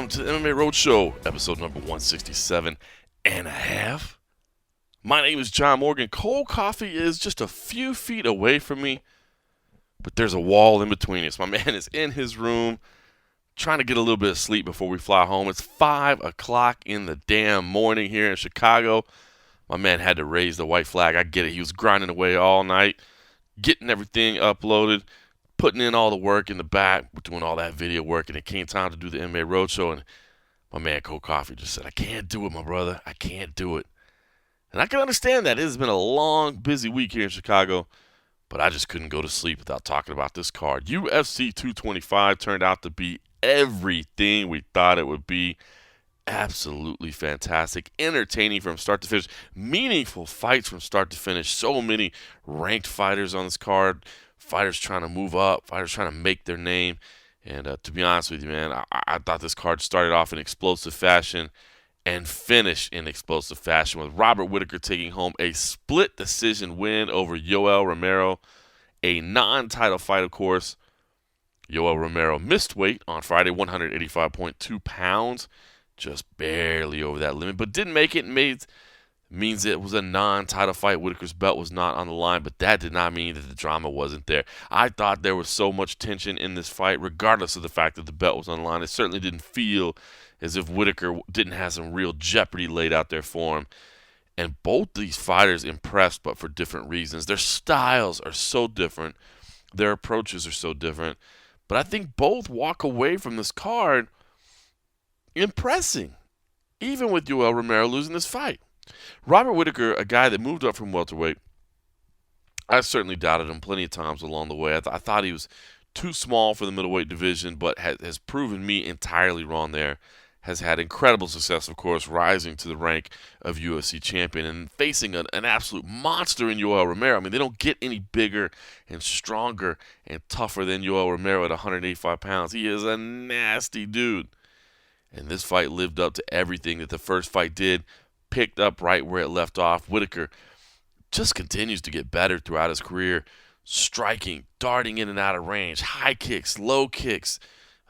to the MMA Roadshow, episode number 167 and a half. My name is John Morgan. Cold coffee is just a few feet away from me, but there's a wall in between us. My man is in his room trying to get a little bit of sleep before we fly home. It's 5 o'clock in the damn morning here in Chicago. My man had to raise the white flag. I get it. He was grinding away all night, getting everything uploaded, putting in all the work in the back, doing all that video work, and it came time to do the MMA Roadshow, and my man Cold Coffee just said, I can't do it, my brother. I can't do it. And I can understand that. It has been a long, busy week here in Chicago, but I just couldn't go to sleep without talking about this card. UFC 225 turned out to be everything we thought it would be. Absolutely fantastic, entertaining from start to finish, meaningful fights from start to finish. So many ranked fighters on this card, fighters trying to move up, fighters trying to make their name. And to be honest with you, man, I thought this card started off in explosive fashion and finished in explosive fashion with Robert Whittaker taking home a split decision win over Yoel Romero, a non-title fight, of course. Yoel Romero missed weight on Friday, 185.2 pounds. Just barely over that limit, but didn't make it. Means it was a non-title fight. Whittaker's belt was not on the line, but that did not mean that the drama wasn't there. I thought there was so much tension in this fight, regardless of the fact that the belt was on the line. It certainly didn't feel as if Whittaker didn't have some real jeopardy laid out there for him. And both these fighters impressed, but for different reasons. Their styles are so different. Their approaches are so different. But I think both walk away from this card impressing, even with Yoel Romero losing this fight. Robert Whittaker, a guy that moved up from welterweight, I certainly doubted him plenty of times along the way. I thought he was too small for the middleweight division, but has proven me entirely wrong there. Has had incredible success, of course, rising to the rank of UFC champion and facing an absolute monster in Yoel Romero. I mean, they don't get any bigger and stronger and tougher than Yoel Romero at 185 pounds. He is a nasty dude. And this fight lived up to everything that the first fight did, picked up right where it left off. Whittaker just continues to get better throughout his career, striking, darting in and out of range, high kicks, low kicks.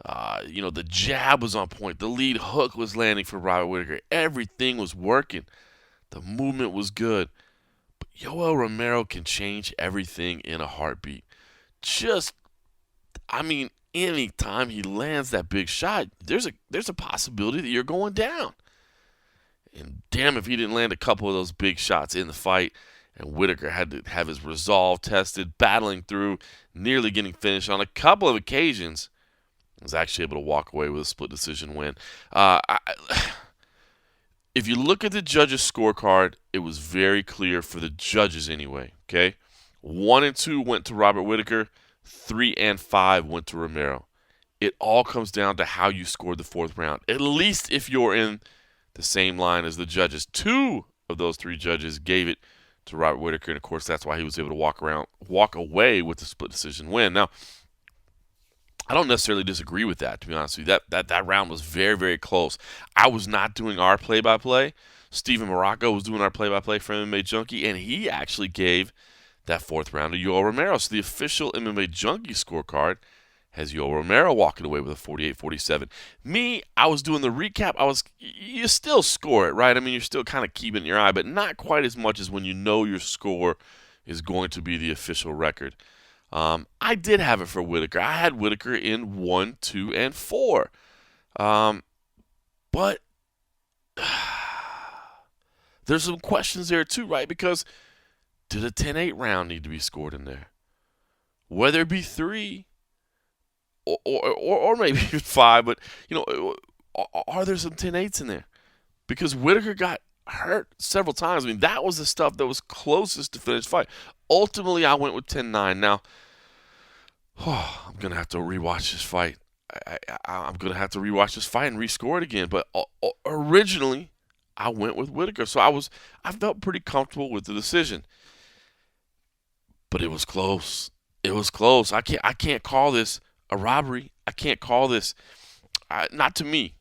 The jab was on point. The lead hook was landing for Robert Whittaker. Everything was working. The movement was good. But Yoel Romero can change everything in a heartbeat. Any time he lands that big shot, there's a possibility that you're going down. And damn if he didn't land a couple of those big shots in the fight. And Whittaker had to have his resolve tested, battling through, nearly getting finished on a couple of occasions. He was actually able to walk away with a split decision win. If you look at the judges' scorecard, it was very clear for the judges anyway. Okay, 1 and 2 went to Robert Whittaker. 3 and 5 went to Romero. It all comes down to how you scored the fourth round. At least if you're in the same line as the judges. 2 of those 3 judges gave it to Robert Whittaker, and of course that's why he was able to walk away with the split decision win. Now, I don't necessarily disagree with that, to be honest with you. That round was very, very close. I was not doing our play-by-play. Steven Morocco was doing our play-by-play for MMA Junkie, and he actually gave that fourth round to Yoel Romero. So the official MMA Junkie scorecard has Yoel Romero walking away with a 48-47. Me, I was doing the recap. You still score it, right? I mean, you're still kind of keeping your eye, but not quite as much as when you know your score is going to be the official record. I did have it for Whittaker. I had Whittaker in 1, 2, and 4. But there's some questions there too, right? Because did a 10-8 round need to be scored in there? Whether it be 3 or maybe 5, but are there some 10-8s in there? Because Whittaker got hurt several times. I mean, that was the stuff that was closest to finish fight. Ultimately, I went with 10-9. Now, I'm gonna have to rewatch this fight. I'm gonna have to rewatch this fight and rescore it again. But originally, I went with Whittaker, so I felt pretty comfortable with the decision. But it was close. It was close. I can't call this a robbery. I can't call this. Not to me.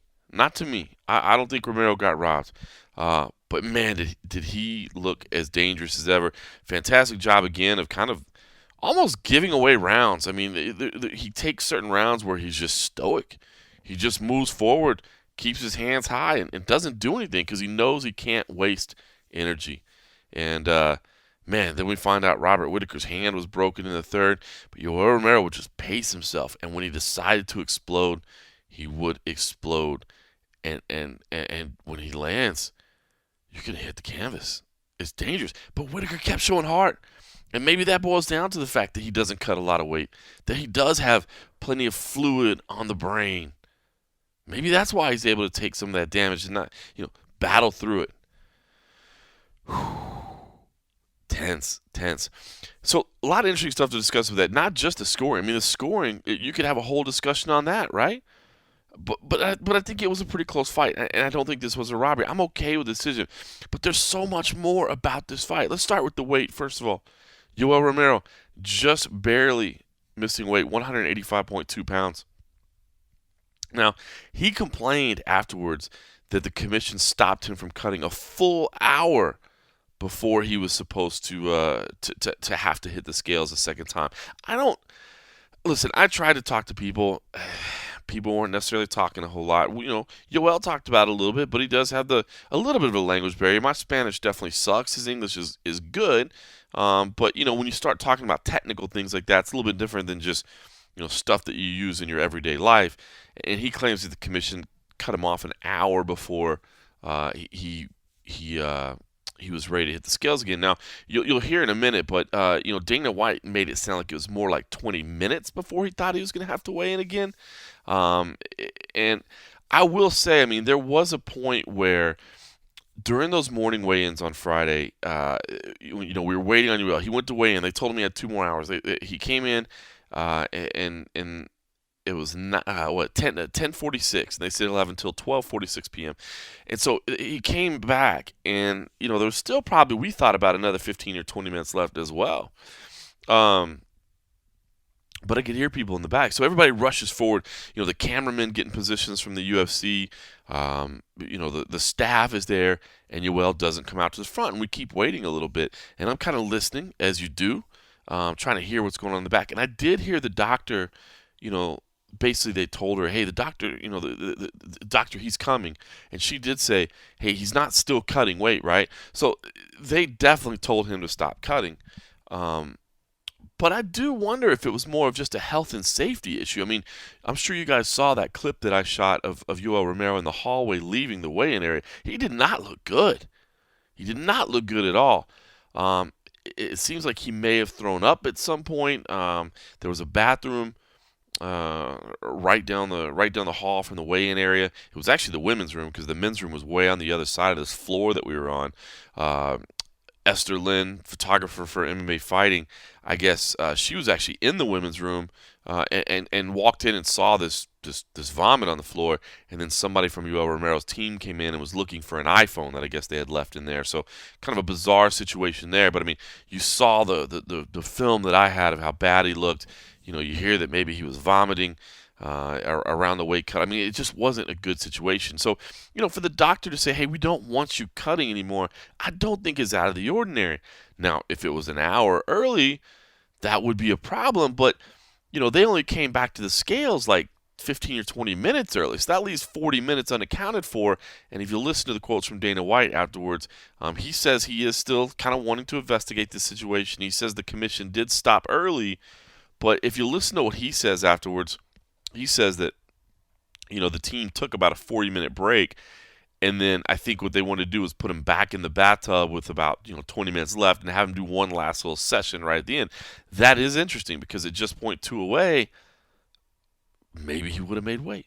I don't think Romero got robbed. But man, did he look as dangerous as ever. Fantastic job again of kind of almost giving away rounds. I mean, he takes certain rounds where he's just stoic. He just moves forward, keeps his hands high and doesn't do anything because he knows he can't waste energy. And man, then we find out Robert Whittaker's hand was broken in the third, but Yoel Romero would just pace himself, and when he decided to explode, he would explode. And when he lands, you can hit the canvas. It's dangerous. But Whittaker kept showing heart. And maybe that boils down to the fact that he doesn't cut a lot of weight, that he does have plenty of fluid on the brain. Maybe that's why he's able to take some of that damage and not, battle through it. Tense. So a lot of interesting stuff to discuss with that. Not just the scoring. I mean, the scoring, you could have a whole discussion on that, right? But I think it was a pretty close fight, and I don't think this was a robbery. I'm okay with the decision, but there's so much more about this fight. Let's start with the weight, first of all. Yoel Romero just barely missing weight, 185.2 pounds. Now, he complained afterwards that the commission stopped him from cutting a full hour before he was supposed to have to hit the scales a second time. Listen, I tried to talk to people. People weren't necessarily talking a whole lot. Yoel talked about it a little bit, but he does have a little bit of a language barrier. My Spanish definitely sucks. His English is good. But, when you start talking about technical things like that, it's a little bit different than just, stuff that you use in your everyday life. And he claims that the commission cut him off an hour before he was ready to hit the scales again. Now, you'll hear in a minute, but, Dana White made it sound like it was more like 20 minutes before he thought he was going to have to weigh in again. And I will say, there was a point where during those morning weigh-ins on Friday, we were waiting on Yoel. He went to weigh in. They told him he had 2 more hours. He came in, and it was 10:46, and they said he'll have until 12:46 p.m. And so he came back, and there was still probably, we thought, about another 15 or 20 minutes left as well. But I could hear people in the back. So everybody rushes forward. The cameramen get in positions from the UFC. The staff is there, and Yoel doesn't come out to the front. And we keep waiting a little bit. And I'm kind of listening, as you do, trying to hear what's going on in the back. And I did hear the doctor, basically they told her, hey, the doctor, the doctor, he's coming. And she did say, hey, he's not still cutting weight, right? So they definitely told him to stop cutting. But I do wonder if it was more of just a health and safety issue. I'm sure you guys saw that clip that I shot of Yoel Romero in the hallway leaving the weigh-in area. He did not look good. He did not look good at all. It seems like he may have thrown up at some point. There was a bathroom right down the hall from the weigh-in area. It was actually the women's room because the men's room was way on the other side of this floor that we were on. Esther Lynn, photographer for MMA Fighting, I guess she was actually in the women's room and walked in and saw this vomit on the floor, and then somebody from Yoel Romero's team came in and was looking for an iPhone that I guess they had left in there. So kind of a bizarre situation there, but you saw the film that I had of how bad he looked. You hear that maybe he was vomiting around the weight cut. It just wasn't a good situation. So, for the doctor to say, hey, we don't want you cutting anymore, I don't think is out of the ordinary. Now, if it was an hour early, that would be a problem. But, they only came back to the scales like 15 or 20 minutes early. So that leaves 40 minutes unaccounted for. And if you listen to the quotes from Dana White afterwards, he says he is still kind of wanting to investigate the situation. He says the commission did stop early. But if you listen to what he says afterwards, he says that, the team took about a 40-minute break, and then I think what they wanted to do was put him back in the bathtub with about, 20 minutes left and have him do one last little session right at the end. That is interesting because at just 0.2 away, maybe he would have made weight.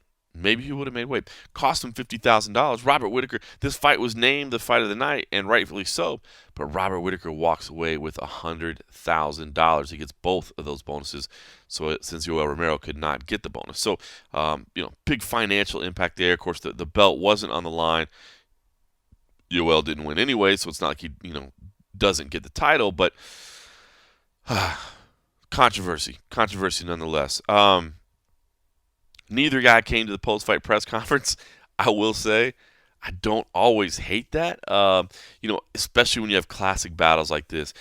Cost him $50,000. Robert Whittaker, this fight was named the fight of the night, and rightfully so, but Robert Whittaker walks away with $100,000. He gets both of those bonuses, so since Yoel Romero could not get the bonus. So, big financial impact there. Of course, the belt wasn't on the line. Yoel didn't win anyway, so it's not like he, doesn't get the title, but controversy nonetheless. Neither guy came to the post-fight press conference. I will say, I don't always hate that, especially when you have classic battles like this.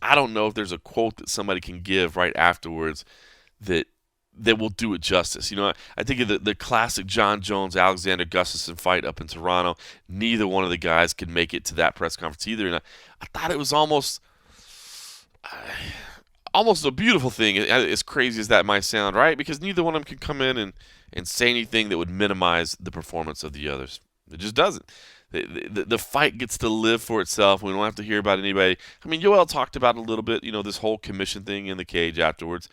I don't know if there's a quote that somebody can give right afterwards that that will do it justice. I think of the classic John Jones-Alexander Gustafsson fight up in Toronto. Neither one of the guys could make it to that press conference either. And I thought it was almost a beautiful thing, as crazy as that might sound, right? Because neither one of them can come in and say anything that would minimize the performance of the others. It just doesn't. The fight gets to live for itself. We don't have to hear about anybody. I mean, Yoel talked about it a little bit, this whole commission thing in the cage afterwards.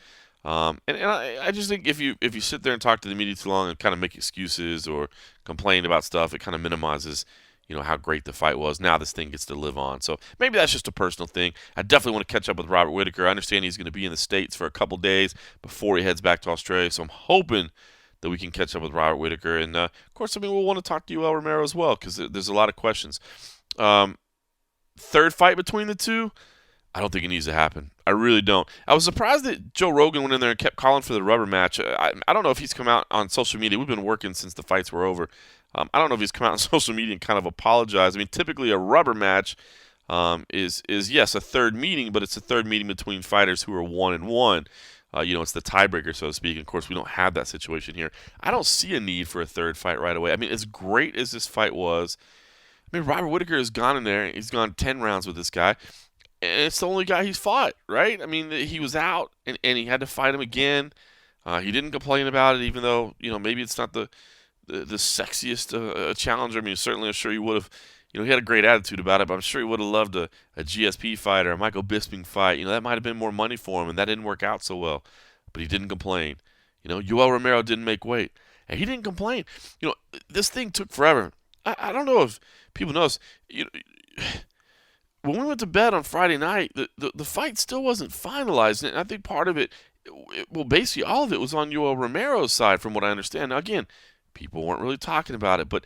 And I just think if you sit there and talk to the media too long and kind of make excuses or complain about stuff, it kind of minimizes, how great the fight was. Now this thing gets to live on. So maybe that's just a personal thing. I definitely want to catch up with Robert Whittaker. I understand he's going to be in the States for a couple days before he heads back to Australia. So I'm hoping that we can catch up with Robert Whittaker. And, of course, we'll want to talk to Yoel Romero as well because there's a lot of questions. Third fight between the two, I don't think it needs to happen. I really don't. I was surprised that Joe Rogan went in there and kept calling for the rubber match. I don't know if he's come out on social media. We've been working since the fights were over. I don't know if he's come out on social media and kind of apologized. I mean, typically a rubber match is yes, a third meeting, but it's a third meeting between fighters who are 1-1. It's the tiebreaker, so to speak. Of course, we don't have that situation here. I don't see a need for a third fight right away. I mean, as great as this fight was, Robert Whittaker has gone in there. He's gone 10 rounds with this guy, and it's the only guy he's fought, right? I mean, he was out, and he had to fight him again. He didn't complain about it, even though, maybe it's not the sexiest challenger. I mean, certainly I'm sure he would have, he had a great attitude about it, but I'm sure he would have loved a GSP fight or a Michael Bisping fight. That might have been more money for him, and that didn't work out so well. But he didn't complain. Yoel Romero didn't make weight, and he didn't complain. This thing took forever. I don't know if people notice. When we went to bed on Friday night, the fight still wasn't finalized, and I think part of it, basically all of it was on Yoel Romero's side, from what I understand. Now, again, people weren't really talking about it, but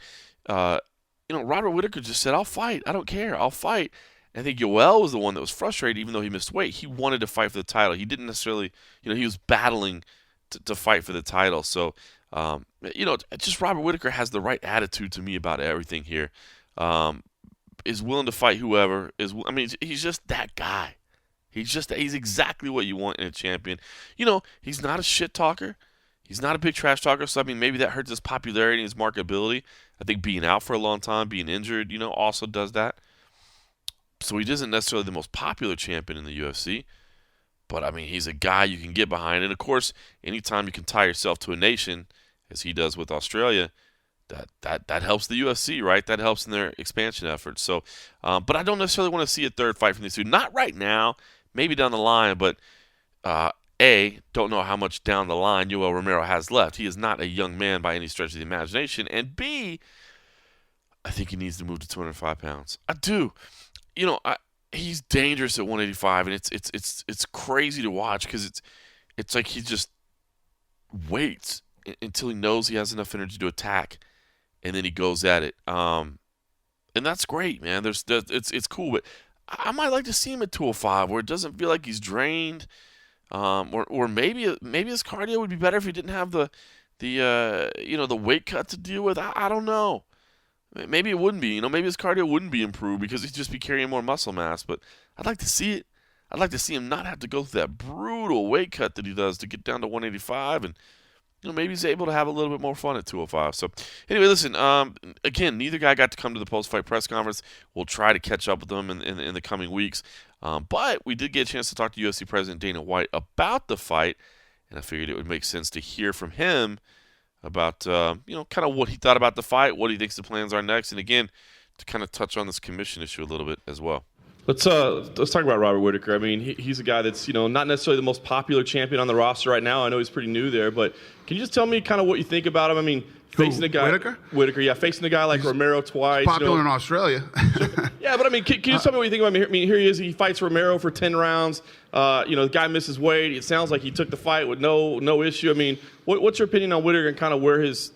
Robert Whittaker just said, "I'll fight. I don't care. I'll fight." And I think Yoel was the one that was frustrated, even though he missed weight. He wanted to fight for the title. He didn't necessarily, he was battling to fight for the title. So, just Robert Whittaker has the right attitude to me about everything here. Is willing to fight whoever. He's just that guy. He's exactly what you want in a champion. He's not a shit talker. He's not a big trash talker, so maybe that hurts his popularity and his marketability. I think being out for a long time, being injured, also does that. So he isn't necessarily the most popular champion in the UFC, but he's a guy you can get behind. And of course, anytime you can tie yourself to a nation, as he does with Australia, that helps the UFC, right? That helps in their expansion efforts. So, but I don't necessarily want to see a third fight from these two. Not right now, maybe down the line, but A, don't know how much down the line Yoel Romero has left. He is not a young man by any stretch of the imagination. And B, I think he needs to move to 205 pounds. I do. He's dangerous at 185, and it's crazy to watch because it's like he just waits until he knows he has enough energy to attack, and then he goes at it. And that's great, man. It's cool, but I might like to see him at 205 where it doesn't feel like he's drained. Or maybe his cardio would be better if he didn't have the weight cut to deal with. I don't know. Maybe it wouldn't be. Maybe his cardio wouldn't be improved because he'd just be carrying more muscle mass. But I'd like to see it. I'd like to see him not have to go through that brutal weight cut that he does to get down to 185, and maybe he's able to have a little bit more fun at 205. So anyway, listen. Again, neither guy got to come to the post-fight press conference. We'll try to catch up with them in the coming weeks. But we did get a chance to talk to UFC President Dana White about the fight, and I figured it would make sense to hear from him about, kind of what he thought about the fight, what he thinks the plans are next, and again, to kind of touch on this commission issue a little bit as well. Let's talk about Robert Whittaker. He's a guy that's, not necessarily the most popular champion on the roster right now. I know he's pretty new there, but can you just tell me kind of what you think about him? Facing a guy, Whittaker, yeah, facing a guy like Romero twice. Popular in Australia. Yeah, but can you just tell me what you think about him? Here he is. He fights Romero for 10 rounds. The guy misses weight. It sounds like he took the fight with no issue. What's your opinion on Whittaker and kind of where his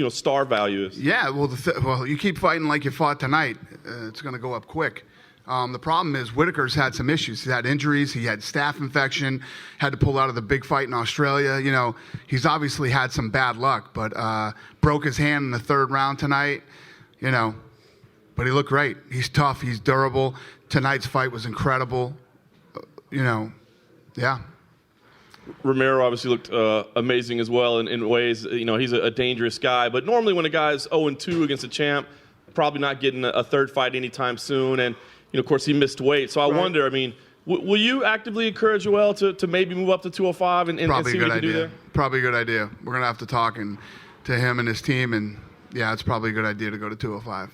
star value is? Yeah, well, you keep fighting like you fought tonight. It's going to go up quick. The problem is Whittaker's had some issues. He had injuries. He had staph infection, had to pull out of the big fight in Australia. He's obviously had some bad luck, but broke his hand in the third round tonight, But he looked great. He's tough. He's durable. Tonight's fight was incredible. Yeah. Romero obviously looked amazing as well in ways. He's a dangerous guy. But normally when a guy's 0-2 against a champ, probably not getting a third fight anytime soon. And, of course, he missed weight. So I wonder, will you actively encourage Joel to maybe move up to 205 and see what he can do there? Probably a good idea. We're going to have to talk to him and his team. And, yeah, it's probably a good idea to go to 205.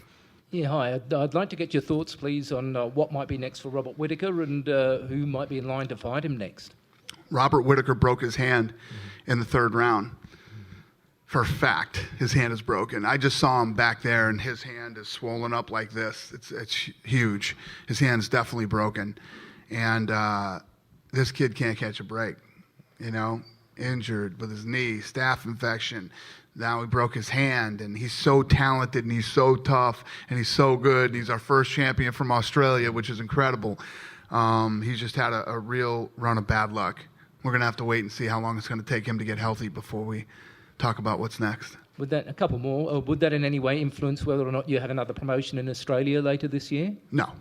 Yeah, hi. I'd like to get your thoughts, please, on what might be next for Robert Whittaker and who might be in line to fight him next. Robert Whittaker broke his hand in the third round. For a fact, his hand is broken. I just saw him back there, and his hand is swollen up like this. It's huge. His hand's definitely broken. And this kid can't catch a break, injured with his knee, staph infection. Now he broke his hand, and he's so talented, and he's so tough, and he's so good. And he's our first champion from Australia, which is incredible. He's just had a real run of bad luck. We're going to have to wait and see how long it's going to take him to get healthy before we talk about what's next. A couple more. Would that in any way influence whether or not you had another promotion in Australia later this year? No.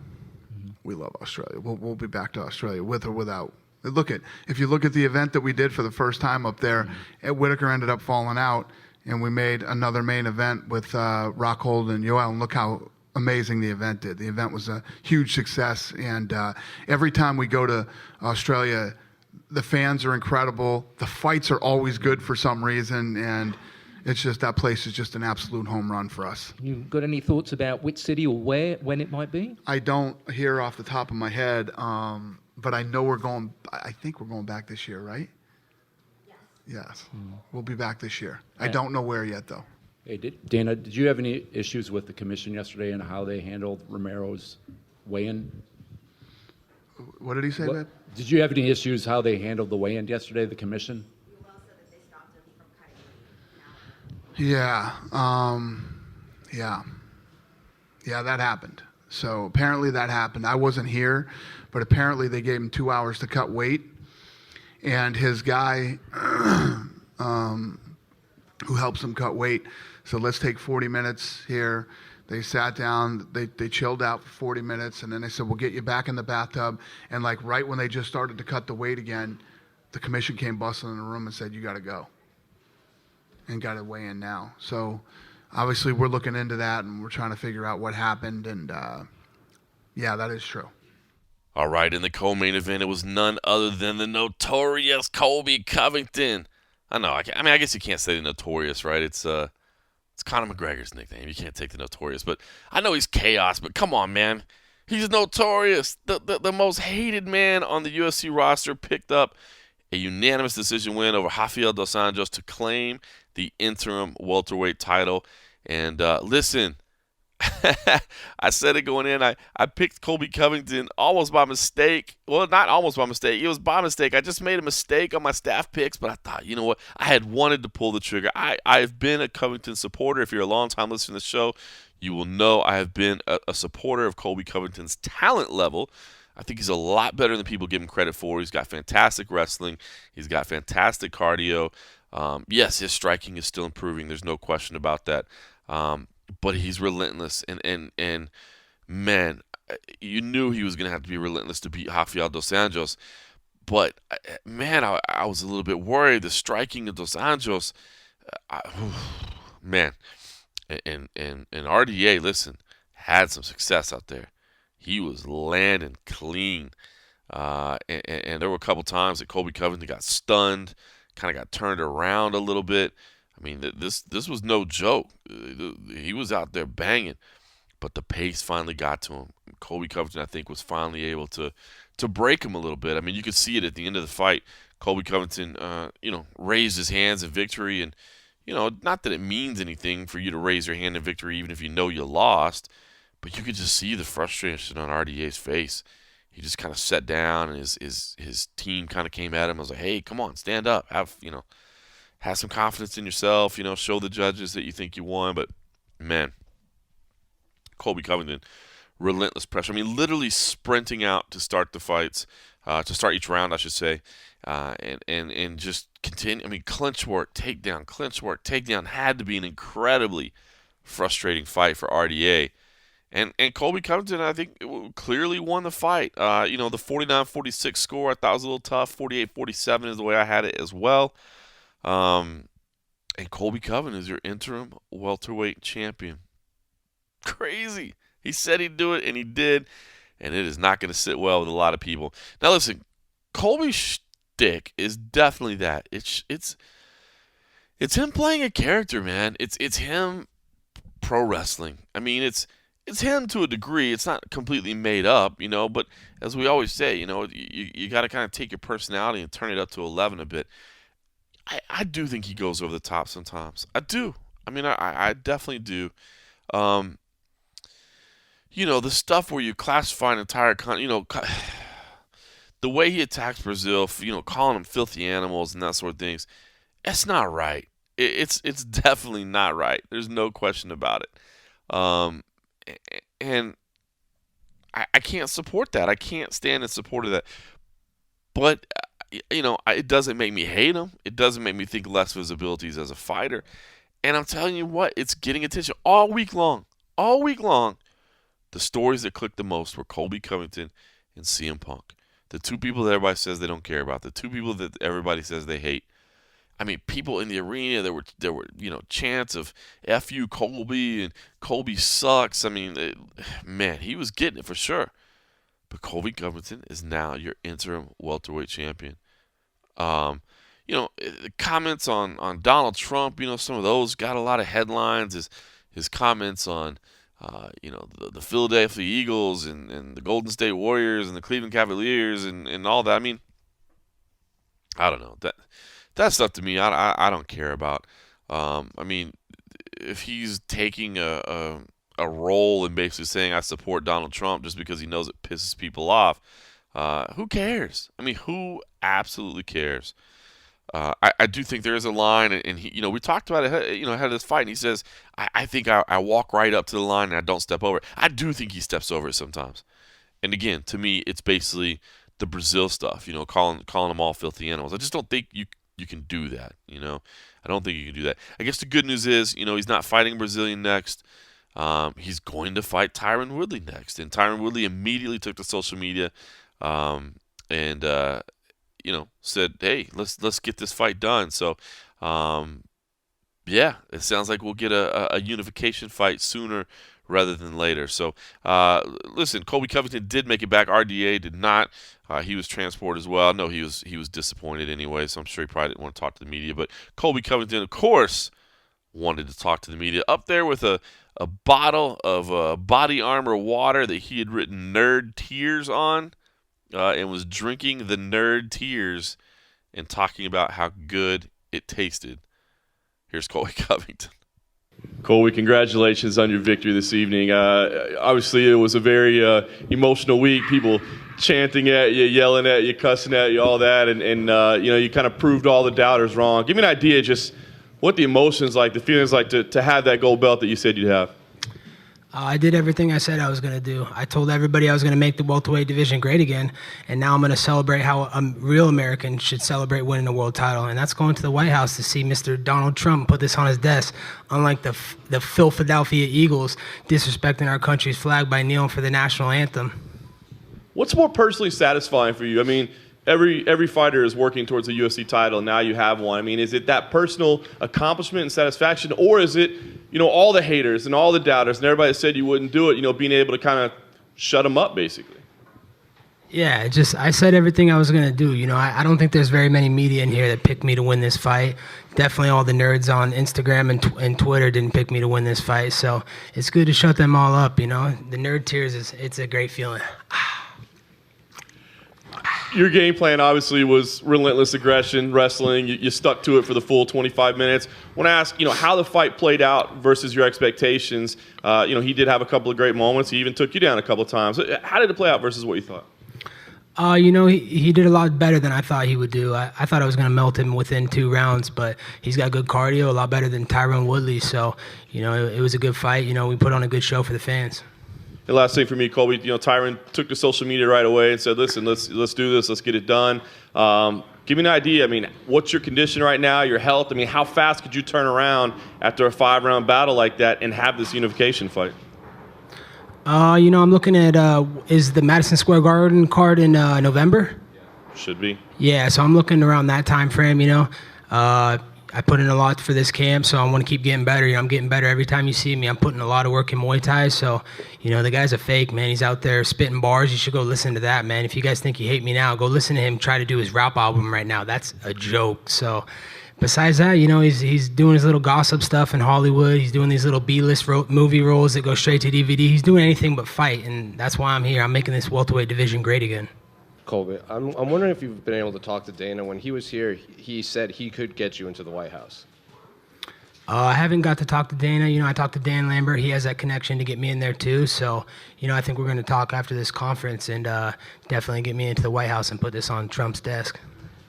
We love Australia. We'll be back to Australia with or without. If you look at the event that we did for the first time up there, Whittaker ended up falling out, and we made another main event with Rockhold and Yoel, and look how amazing the event did. The event was a huge success, and every time we go to Australia, the fans are incredible. The fights are always good for some reason, and it's just that place is just an absolute home run for us. You got any thoughts about which city or when it might be? I don't hear off the top of my head, but I know I think we're going back this year, right? Yes. We'll be back this year. I don't know where yet, though. Hey, Dana, did you have any issues with the commission yesterday and how they handled Romero's weigh-in? What did he say, Matt? Did you have any issues how they handled the weigh-in yesterday, the commission? Yeah, that happened. So apparently that happened. I wasn't here, but apparently they gave him 2 hours to cut weight. And his guy who helps him cut weight said, let's take 40 minutes here. They sat down, they chilled out for 40 minutes, and then they said, we'll get you back in the bathtub. And like right when they just started to cut the weight again, the commission came bustling in the room and said, you got to go. And got to weigh in now. So obviously we're looking into that, and we're trying to figure out what happened. And yeah, that is true. All right, in the co-main event, it was none other than the notorious Colby Covington. I know, I guess you can't say the notorious, right? It's Conor McGregor's nickname. You can't take the notorious. But I know he's chaos, but come on, man. He's notorious. The most hated man on the UFC roster picked up a unanimous decision win over Rafael dos Anjos to claim the interim welterweight title. And listen, I said it going in. I picked Colby Covington almost by mistake. Well, not almost by mistake. It was by mistake. I just made a mistake on my staff picks, but I thought, you know what? I had wanted to pull the trigger. I've been a Covington supporter. If you're a long-time listener to the show, you will know I have been a supporter of Colby Covington's talent level. I think he's a lot better than people give him credit for. He's got fantastic wrestling. He's got fantastic cardio. Yes, his striking is still improving. There's no question about that. But he's relentless, and man, you knew he was going to have to be relentless to beat Rafael dos Anjos. But man, I was a little bit worried. The striking of dos Anjos, man, and RDA, listen, had some success out there. He was landing clean, and there were a couple times that Colby Covington got stunned, kind of got turned around a little bit. I mean, this was no joke. He was out there banging, but the pace finally got to him. Colby Covington, I think, was finally able to break him a little bit. I mean, you could see it at the end of the fight. Colby Covington, raised his hands in victory, and not that it means anything for you to raise your hand in victory, even if you know you lost, but you could just see the frustration on RDA's face. He just kind of sat down, and his team kind of came at him. I was like, hey, come on, stand up, have some confidence in yourself, show the judges that you think you won. But, man, Colby Covington, relentless pressure. I mean, literally sprinting out to start the fights, to start each round, I should say, and just continue. I mean, clinch work, takedown had to be an incredibly frustrating fight for RDA. And Colby Covington, I think, clearly won the fight. The 49-46 score I thought was a little tough. 48-47 is the way I had it as well. And Colby Covington is your interim welterweight champion. Crazy. He said he'd do it, and he did. And it is not going to sit well with a lot of people. Now, listen, Colby's shtick is definitely that. It's him playing a character, man. It's him pro wrestling. I mean, it's him to a degree. It's not completely made up, but as we always say, you got to kind of take your personality and turn it up to 11 a bit. I do think he goes over the top sometimes. I do. I mean, I definitely do. The stuff where you classify an entire the way he attacks Brazil, calling them filthy animals and that sort of things, it's not right. It's definitely not right. There's no question about it. And I can't support that. I can't stand in support of that. But, it doesn't make me hate him. It doesn't make me think less of his abilities as a fighter. And I'm telling you what, it's getting attention all week long. All week long, the stories that clicked the most were Colby Covington and CM Punk. The two people that everybody says they don't care about. The two people that everybody says they hate. I mean, people in the arena, there were chants of F you, Colby, and Colby sucks. I mean, man, he was getting it for sure. But Colby Covington is now your interim welterweight champion. Comments on Donald Trump, some of those got a lot of headlines. His comments on, the Philadelphia Eagles and the Golden State Warriors and the Cleveland Cavaliers and all that. I mean, I don't know. That stuff to me, I don't care about. I mean, if he's taking a role in basically saying I support Donald Trump just because he knows it pisses people off, who cares? I mean, who absolutely cares? I do think there is a line, and he, we talked about it, ahead of this fight, and he says, I think I walk right up to the line and I don't step over it. I do think he steps over it sometimes. And again, to me, it's basically the Brazil stuff, calling them all filthy animals. I just don't think you can do that, I don't think you can do that. I guess the good news is, he's not fighting a Brazilian next. He's going to fight Tyron Woodley next. And Tyron Woodley immediately took to social media and said, hey, let's get this fight done. So, it sounds like we'll get a unification fight sooner rather than later. So, listen, Colby Covington did make it back. RDA did not. He was transported as well. No, he was disappointed anyway, so I'm sure he probably didn't want to talk to the media. But Colby Covington, of course, wanted to talk to the media. Up there with a bottle of body armor water that he had written Nerd Tears on, and was drinking the Nerd Tears and talking about how good it tasted. Here's Colby Covington. Colby, congratulations on your victory this evening. Obviously, it was a very emotional week. People chanting at you, yelling at you, cussing at you, all that, and you kind of proved all the doubters wrong. Give me an idea just what the emotions like, the feelings like to have that gold belt that you said you'd have. I did everything I said I was going to do. I told everybody I was going to make the welterweight division great again, and now I'm going to celebrate how a real American should celebrate winning a world title, and that's going to the White House to see Mr. Donald Trump put this on his desk, unlike the Philadelphia Eagles disrespecting our country's flag by kneeling for the national anthem. What's more personally satisfying for you? I mean, every fighter is working towards a UFC title, and now you have one. I mean, is it that personal accomplishment and satisfaction, or is it, all the haters and all the doubters and everybody that said you wouldn't do it, being able to kind of shut them up, basically? Yeah, I said everything I was going to do. I don't think there's very many media in here that picked me to win this fight. Definitely all the nerds on Instagram and Twitter didn't pick me to win this fight. So it's good to shut them all up, The Nerd Tears, it's a great feeling. Your game plan obviously was relentless aggression, wrestling. You stuck to it for the full 25 minutes. I want to ask, how the fight played out versus your expectations. He did have a couple of great moments. He even took you down a couple of times. How did it play out versus what you thought? He did a lot better than I thought he would do. I thought I was going to melt him within 2 rounds, but he's got good cardio, a lot better than Tyron Woodley. So, it was a good fight. We put on a good show for the fans. And last thing for me, Colby, Tyron took to social media right away and said, listen, let's do this, let's get it done. Give me an idea. I mean, what's your condition right now, your health? I mean, how fast could you turn around after a 5-round battle like that and have this unification fight? I'm looking at is the Madison Square Garden card in November? Should be. Yeah, so I'm looking around that time frame. I put in a lot for this camp, so I want to keep getting better. I'm getting better every time you see me. I'm putting a lot of work in Muay Thai, so the guy's a fake, man. He's out there spitting bars. You should go listen to that, man. If you guys think you hate me now, go listen to him try to do his rap album right now. That's a joke. So besides that, he's doing his little gossip stuff in Hollywood. He's doing these little B-list movie roles that go straight to DVD. He's doing anything but fight, and that's why I'm here. I'm making this welterweight division great again. Colby, I'm wondering if you've been able to talk to Dana. When he was here, he said he could get you into the White House. I haven't got to talk to Dana. I talked to Dan Lambert. He has that connection to get me in there too. So, I think we're going to talk after this conference and definitely get me into the White House and put this on Trump's desk.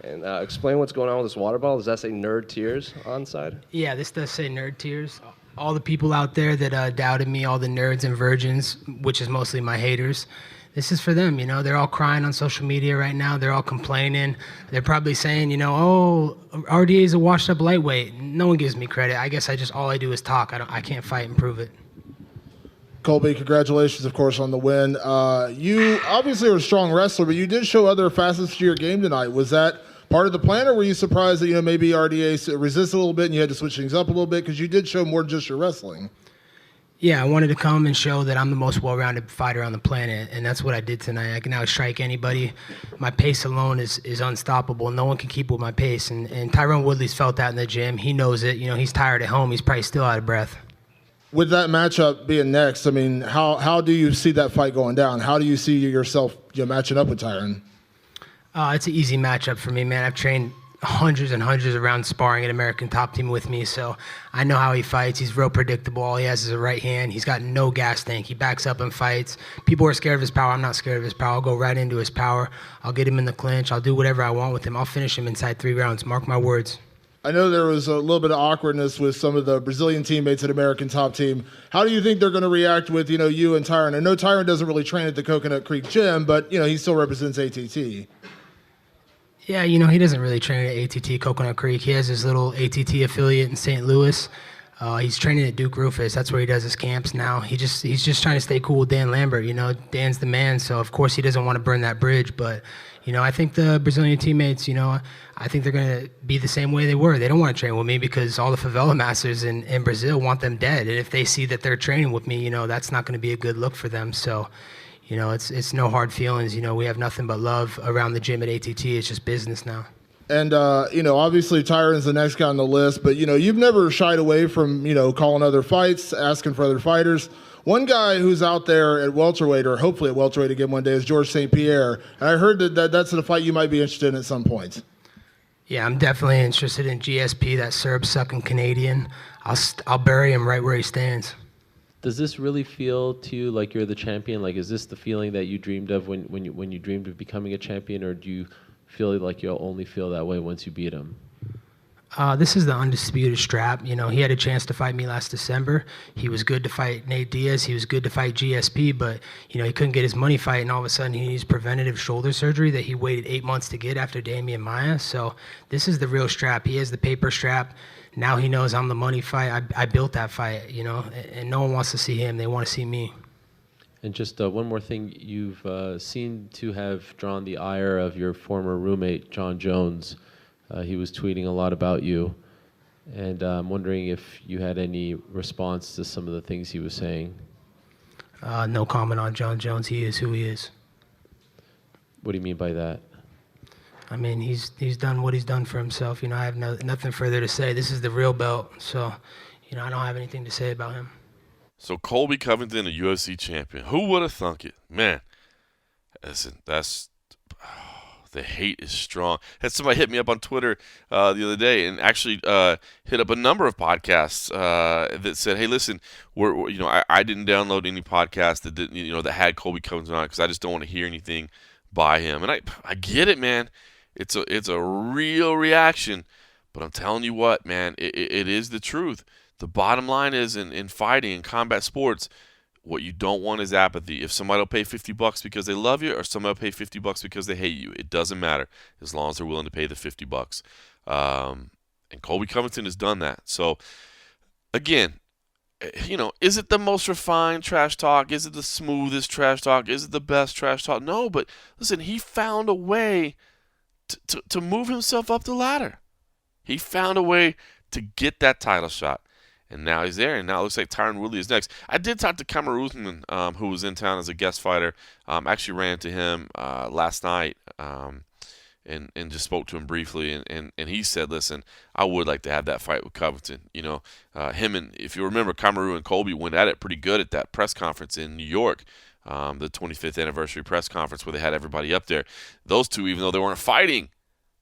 And explain what's going on with this water bottle. Does that say Nerd Tears on side? Yeah, this does say Nerd Tears. All the people out there that doubted me, all the nerds and virgins, which is mostly my haters, this is for them. They're all crying on social media right now. They're all complaining. They're probably saying, oh, RDA is a washed up lightweight. No one gives me credit. I guess all I do is talk. I can't fight and prove it. Colby, congratulations, of course, on the win. You obviously are a strong wrestler, but you did show other facets to your game tonight. Was that part of the plan, or were you surprised that maybe RDA resisted a little bit and you had to switch things up a little bit because you did show more than just your wrestling? Yeah, I wanted to come and show that I'm the most well-rounded fighter on the planet, and that's what I did tonight. I can now strike anybody. My pace alone is unstoppable. No one can keep with my pace, and Tyrone Woodley's felt that in the gym. He knows it. He's tired at home. He's probably still out of breath. With that matchup being next, how do you see that fight going down? How do you see yourself matching up with Tyrone? It's an easy matchup for me, man. I've trained hundreds and hundreds of rounds sparring at American Top Team with me, so I know how he fights. He's real predictable. All he has is a right hand. He's got no gas tank. He backs up and fights. People are scared of his power. I'm not scared of his power. I'll go right into his power. I'll get him in the clinch. I'll do whatever I want with him. I'll finish him inside 3 rounds. Mark my words. I know there was a little bit of awkwardness with some of the Brazilian teammates at American Top Team. How do you think they're going to react with, you and Tyrone? I know Tyrone doesn't really train at the Coconut Creek Gym, but, he still represents ATT. Yeah, he doesn't really train at ATT Coconut Creek. He has his little ATT affiliate in St. Louis. He's training at Duke Rufus. That's where he does his camps now. He's just trying to stay cool with Dan Lambert. Dan's the man, so of course he doesn't want to burn that bridge. But, I think the Brazilian teammates, I think they're going to be the same way they were. They don't want to train with me because all the favela masters in Brazil want them dead. And if they see that they're training with me, that's not going to be a good look for them. So, it's no hard feelings. We have nothing but love around the gym at ATT. It's just business now. And, obviously Tyron's the next guy on the list, but, you've never shied away from, calling other fights, asking for other fighters. One guy who's out there at welterweight, or hopefully at welterweight again one day, is George St. Pierre. And I heard that's a fight you might be interested in at some point. Yeah, I'm definitely interested in GSP, that Serb-sucking Canadian. I'll bury him right where he stands. Does this really feel to you like you're the champion? Like, is this the feeling that you dreamed of when you dreamed of becoming a champion, or do you feel like you'll only feel that way once you beat him? This is the undisputed strap. He had a chance to fight me last December. He was good to fight Nate Diaz. He was good to fight GSP, but, he couldn't get his money fight, and all of a sudden he needs preventative shoulder surgery that he waited 8 months to get after Damian Maia. So this is the real strap. He has the paper strap. Now he knows I'm the money fight. I built that fight, and no one wants to see him. They want to see me. And just one more thing. You've seemed to have drawn the ire of your former roommate, John Jones. He was tweeting a lot about you, and I'm wondering if you had any response to some of the things he was saying. No comment on John Jones. He is who he is. What do you mean by that? He's done what he's done for himself. I have nothing further to say. This is the real belt, so, I don't have anything to say about him. So Colby Covington, a UFC champion. Who would have thunk it? Man, the hate is strong. Had somebody hit me up on Twitter the other day, and actually hit up a number of podcasts that said, "Hey, listen, I didn't download any podcast that didn't, that had Colby Covington on it because I just don't want to hear anything by him." And I get it, man. It's a real reaction, but I'm telling you what, man, it is the truth. The bottom line is in fighting and combat sports, what you don't want is apathy. If somebody will pay $50 because they love you, or somebody will pay $50 because they hate you, it doesn't matter as long as they're willing to pay the $50. And Colby Covington has done that. So, again, is it the most refined trash talk? Is it the smoothest trash talk? Is it the best trash talk? No, but listen, he found a way to move himself up the ladder. He found a way to get that title shot. And now he's there, and now it looks like Tyron Woodley is next. I did talk to Kamaru Usman, who was in town as a guest fighter. Actually ran into him last night and just spoke to him briefly. And he said, listen, I would like to have that fight with Covington. Him and, if you remember, Kamaru and Colby went at it pretty good at that press conference in New York, the 25th anniversary press conference where they had everybody up there. Those two, even though they weren't fighting,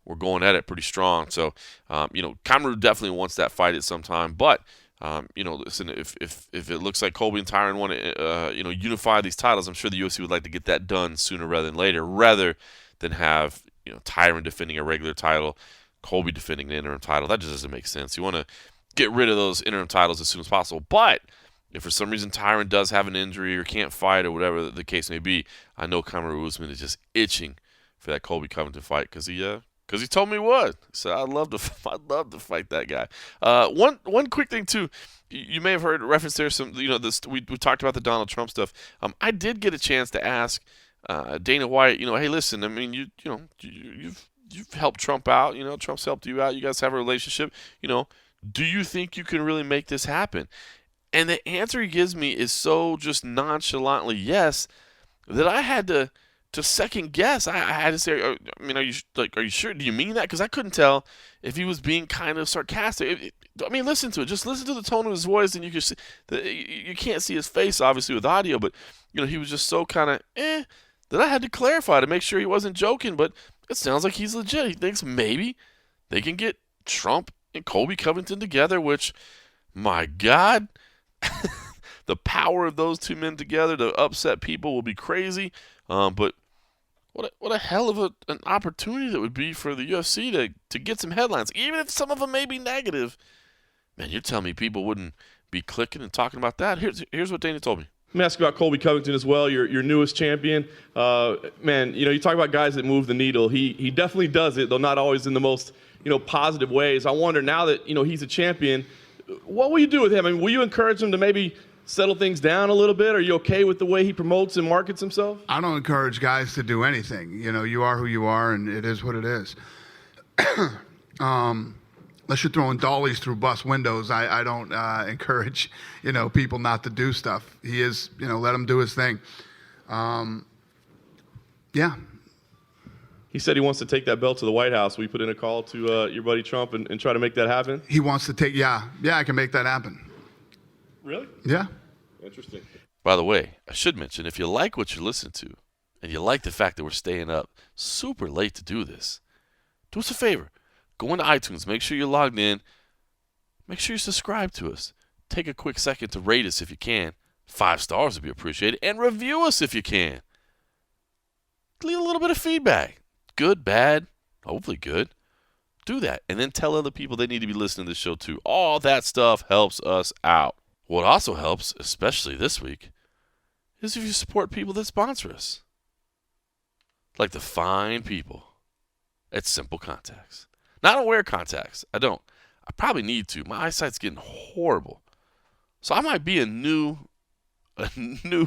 were going at it pretty strong. So, Kamaru definitely wants that fight at some time. But listen, if it looks like Colby and Tyron want to, unify these titles, I'm sure the UFC would like to get that done sooner rather than later, rather than have, Tyron defending a regular title, Colby defending an interim title. That just doesn't make sense. You want to get rid of those interim titles as soon as possible. But if for some reason Tyron does have an injury or can't fight or whatever the case may be, I know Kamaru Usman is just itching for that Colby Covington fight because he told me he would. So I'd love to fight that guy. One quick thing too, you may have heard reference there. Some we talked about the Donald Trump stuff. I did get a chance to ask Dana White. Hey, listen. I mean, you've helped Trump out. Trump's helped you out. You guys have a relationship. Do you think you can really make this happen? And the answer he gives me is so just nonchalantly yes that I had to second guess. I had to say, are you sure? Do you mean that? Because I couldn't tell if he was being kind of sarcastic. Listen to it. Just listen to the tone of his voice, and you can see. You can't see his face, obviously, with audio, but he was just so kind of that I had to clarify to make sure he wasn't joking. But it sounds like he's legit. He thinks maybe they can get Trump and Colby Covington together, which, my God, the power of those two men together to upset people will be crazy. But what a hell of an opportunity that would be for the UFC to get some headlines, even if some of them may be negative. Man, you're telling me people wouldn't be clicking and talking about that? Here's what Dana told me. Let me ask you about Colby Covington as well, your newest champion. Man, you talk about guys that move the needle. He definitely does it, though not always in the most positive ways. I wonder now that he's a champion, what will you do with him? Will you encourage him to maybe settle things down a little bit? Are you okay with the way he promotes and markets himself? I don't encourage guys to do anything. You are who you are, and it is what it is. Unless you're throwing dollies through bus windows, I don't encourage, people not to do stuff. He is, let him do his thing. Yeah. He said he wants to take that belt to the White House. Will you put in a call to your buddy Trump and try to make that happen? He wants to take, yeah, I can make that happen. Really? Yeah. Interesting. By the way, I should mention, if you like what you listen to, and you like the fact that we're staying up super late to do this, do us a favor. Go into iTunes. Make sure you're logged in. Make sure you subscribe to us. Take a quick second to rate us if you can. 5 stars would be appreciated. And review us if you can. Leave a little bit of feedback. Good, bad, hopefully good. Do that. And then tell other people they need to be listening to the show too. All that stuff helps us out. What also helps, especially this week, is if you support people that sponsor us. Like the fine people at Simple Contacts. Now, I don't wear contacts. I don't. I probably need to. My eyesight's getting horrible. So I might be a new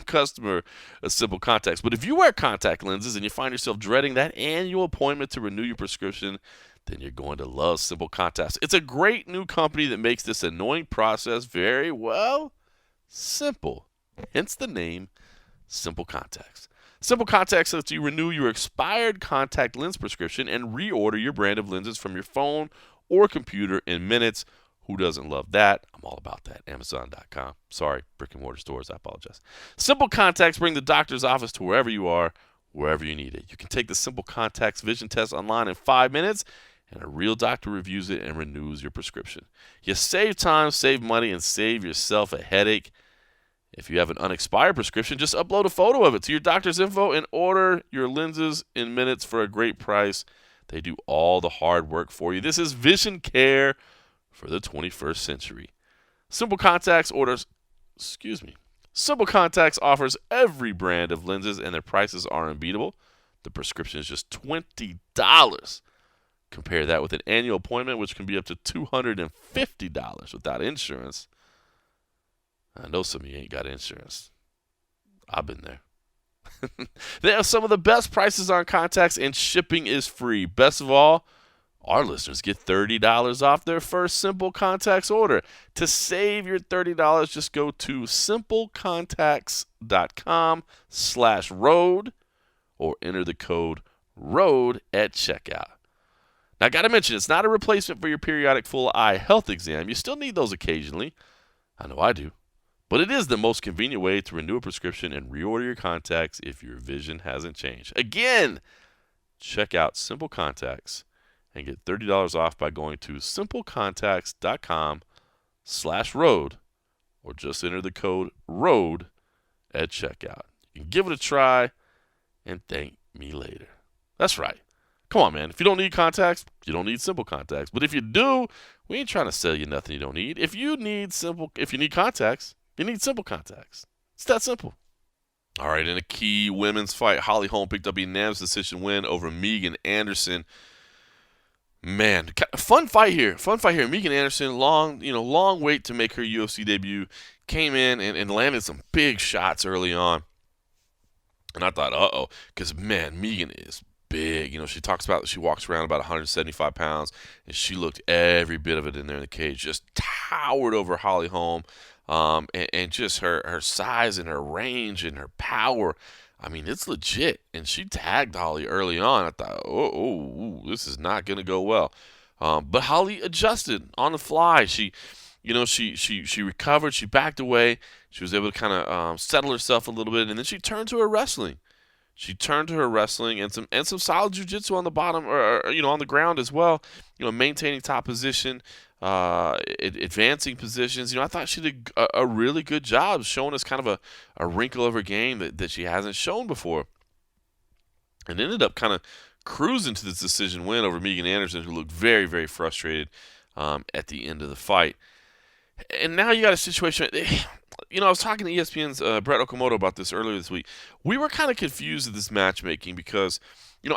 customer of Simple Contacts. But if you wear contact lenses and you find yourself dreading that annual appointment to renew your prescription, then you're going to love Simple Contacts. It's a great new company that makes this annoying process very, simple. Hence the name, Simple Contacts. Simple Contacts lets you renew your expired contact lens prescription and reorder your brand of lenses from your phone or computer in minutes. Who doesn't love that? I'm all about that. Amazon.com. Sorry, brick and mortar stores. I apologize. Simple Contacts bring the doctor's office to wherever you are, wherever you need it. You can take the Simple Contacts vision test online in 5 minutes, and a real doctor reviews it and renews your prescription. You save time, save money, and save yourself a headache. If you have an unexpired prescription, just upload a photo of it to your doctor's info and order your lenses in minutes for a great price. They do all the hard work for you. This is vision care for the 21st century. Simple Contacts offers every brand of lenses, and their prices are unbeatable. The prescription is just $20. Compare that with an annual appointment, which can be up to $250 without insurance. I know some of you ain't got insurance. I've been there. They have some of the best prices on contacts, and shipping is free. Best of all, our listeners get $30 off their first Simple Contacts order. To save your $30, just go to simplecontacts.com/road or enter the code ROAD at checkout. Now, I got to mention, it's not a replacement for your periodic full eye health exam. You still need those occasionally. I know I do. But it is the most convenient way to renew a prescription and reorder your contacts if your vision hasn't changed. Again, check out Simple Contacts and get $30 off by going to simplecontacts.com/road or just enter the code ROAD at checkout. You can give it a try and thank me later. That's right. Come on, man. If you don't need contacts, you don't need Simple Contacts. But if you do, we ain't trying to sell you nothing you don't need. If you need contacts, you need Simple Contacts. It's that simple. All right, in a key women's fight, Holly Holm picked up a unanimous decision win over Megan Anderson. Man, fun fight here. Megan Anderson, long wait to make her UFC debut, came in and landed some big shots early on. And I thought, because, man, Megan is big. She talks about she walks around about 175 pounds, and she looked every bit of it in there in the cage. Just towered over Holly Holm, and just her size and her range and her power. I mean, it's legit. And she tagged Holly early on. I thought, this is not going to go well. But Holly adjusted on the fly. She recovered. She backed away. She was able to kind of settle herself a little bit, and then she turned to her wrestling. And some solid jiu-jitsu on the bottom, or on the ground as well. Maintaining top position, advancing positions. I thought she did a really good job showing us kind of a wrinkle of her game that she hasn't shown before. And ended up kind of cruising to this decision win over Megan Anderson, who looked very, very frustrated at the end of the fight. And now you got a situation. I was talking to ESPN's Brett Okamoto about this earlier this week. We were kind of confused at this matchmaking because,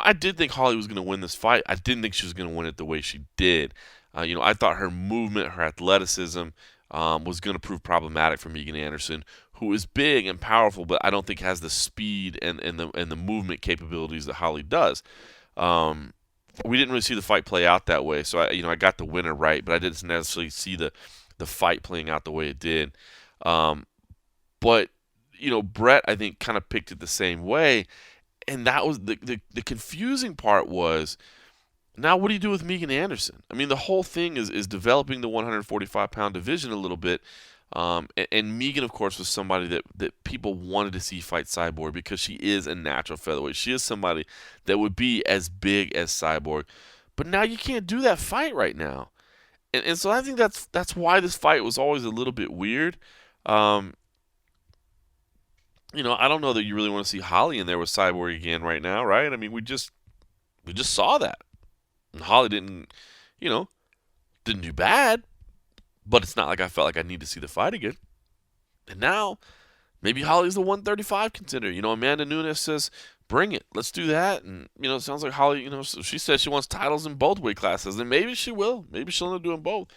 I did think Holly was going to win this fight. I didn't think she was going to win it the way she did. I thought her movement, her athleticism was going to prove problematic for Megan Anderson, who is big and powerful, but I don't think has the speed and the movement capabilities that Holly does. We didn't really see the fight play out that way, so I got the winner right, but I didn't necessarily see the fight playing out the way it did. But Brett, I think, kind of picked it the same way, and that was the confusing part was, now what do you do with Megan Anderson? I mean, the whole thing is developing the 145-pound division a little bit, and Megan, of course, was somebody that people wanted to see fight Cyborg because she is a natural featherweight. She is somebody that would be as big as Cyborg, but now you can't do that fight right now, and so I think that's why this fight was always a little bit weird. I don't know that you really want to see Holly in there with Cyborg again right now, right? I mean, we just saw that. And Holly didn't do bad, but it's not like I felt like I need to see the fight again. And now, maybe Holly's the 135 contender. Amanda Nunes says, bring it. Let's do that. And, it sounds like Holly, she says she wants titles in both weight classes. And maybe she will. Maybe she'll end up doing both.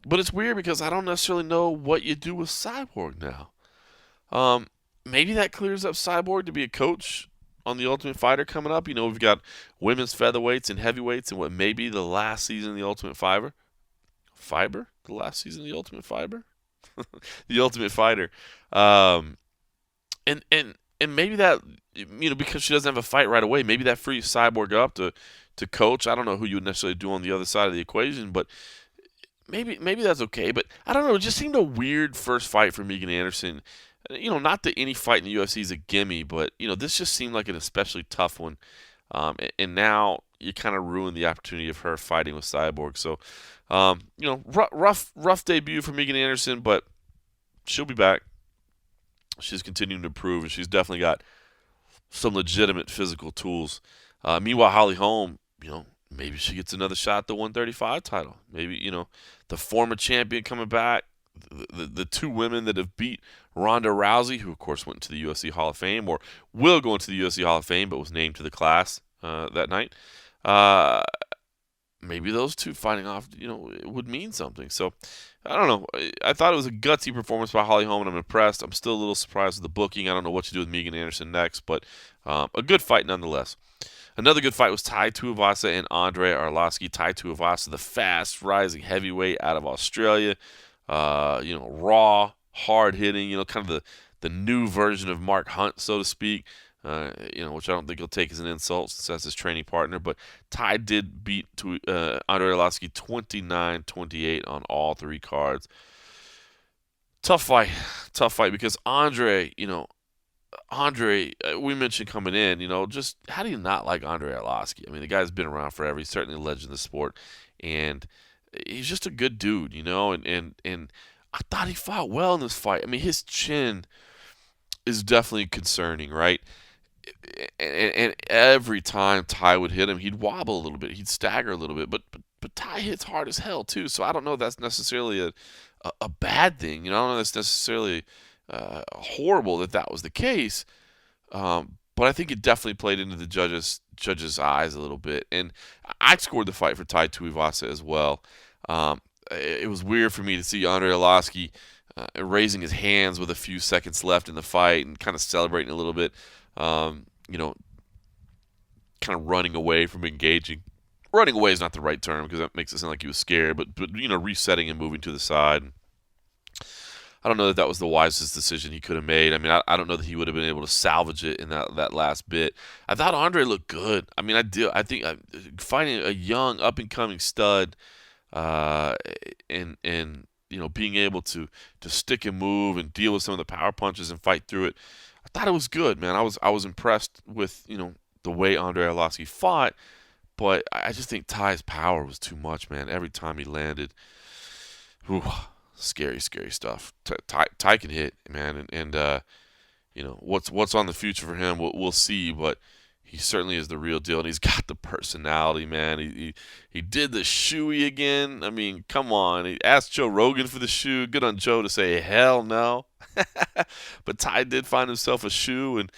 But it's weird because I don't necessarily know what you do with Cyborg now. Maybe that clears up Cyborg to be a coach on The Ultimate Fighter coming up. We've got women's featherweights and heavyweights and what may be the last season of The Ultimate Fighter. The last season of The Ultimate Fighter? The Ultimate Fighter. And maybe that, because she doesn't have a fight right away, maybe that frees Cyborg up to coach. I don't know who you would necessarily do on the other side of the equation, but maybe that's okay. But I don't know. It just seemed a weird first fight for Megan Anderson. Not that any fight in the UFC is a gimme, but, this just seemed like an especially tough one. And now you kind of ruined the opportunity of her fighting with Cyborg. So, rough debut for Megan Anderson, but she'll be back. She's continuing to improve, and she's definitely got some legitimate physical tools. Meanwhile, Holly Holm, maybe she gets another shot at the 135 title. Maybe, the former champion coming back. The two women that have beat Ronda Rousey, who of course went to the UFC Hall of Fame, or will go into the UFC Hall of Fame, but was named to the class that night. maybe those two fighting off, it would mean something. So, I don't know. I thought it was a gutsy performance by Holly Holm, and I'm impressed. I'm still a little surprised with the booking. I don't know what you do with Megan Anderson next, but a good fight nonetheless. Another good fight was Tai Tuivasa and Andre Arlovski. Tai Tuivasa, the fast rising heavyweight out of Australia, raw, hard hitting, kind of the new version of Mark Hunt, so to speak. Which I don't think he'll take as an insult since that's his training partner. But Ty did beat Andre Arlovski 29-28 on all three cards. Tough fight because Andre, we mentioned coming in, just how do you not like Andre Arlovski? I mean, the guy's been around forever. He's certainly a legend of the sport, and he's just a good dude, and I thought he fought well in this fight. I mean, his chin is definitely concerning, right? And every time Ty would hit him, he'd wobble a little bit, he'd stagger a little bit, but Ty hits hard as hell too. So I don't know if that's necessarily a bad thing. I don't know if that's necessarily horrible that was the case. But I think it definitely played into the judges' eyes a little bit. And I scored the fight for Tai Tuivasa as well. It was weird for me to see Andre Arlovski raising his hands with a few seconds left in the fight and kind of celebrating a little bit. Kind of running away from engaging. Running away is not the right term because that makes it sound like he was scared, but resetting and moving to the side. I don't know that was the wisest decision he could have made. I mean, I don't know that he would have been able to salvage it in that last bit. I thought Andre looked good. I mean, I think finding a young, up-and-coming stud and being able to stick and move and deal with some of the power punches and fight through it, I thought it was good, man. I was impressed with, the way Andre Arlovski fought, but I just think Ty's power was too much, man. Every time he landed, scary stuff. Ty can hit, man, and what's on the future for him, we'll see, but he certainly is the real deal, and he's got the personality, man. He did the shoey again. I mean, come on. He asked Joe Rogan for the shoe. Good on Joe to say hell no. But Ty did find himself a shoe, and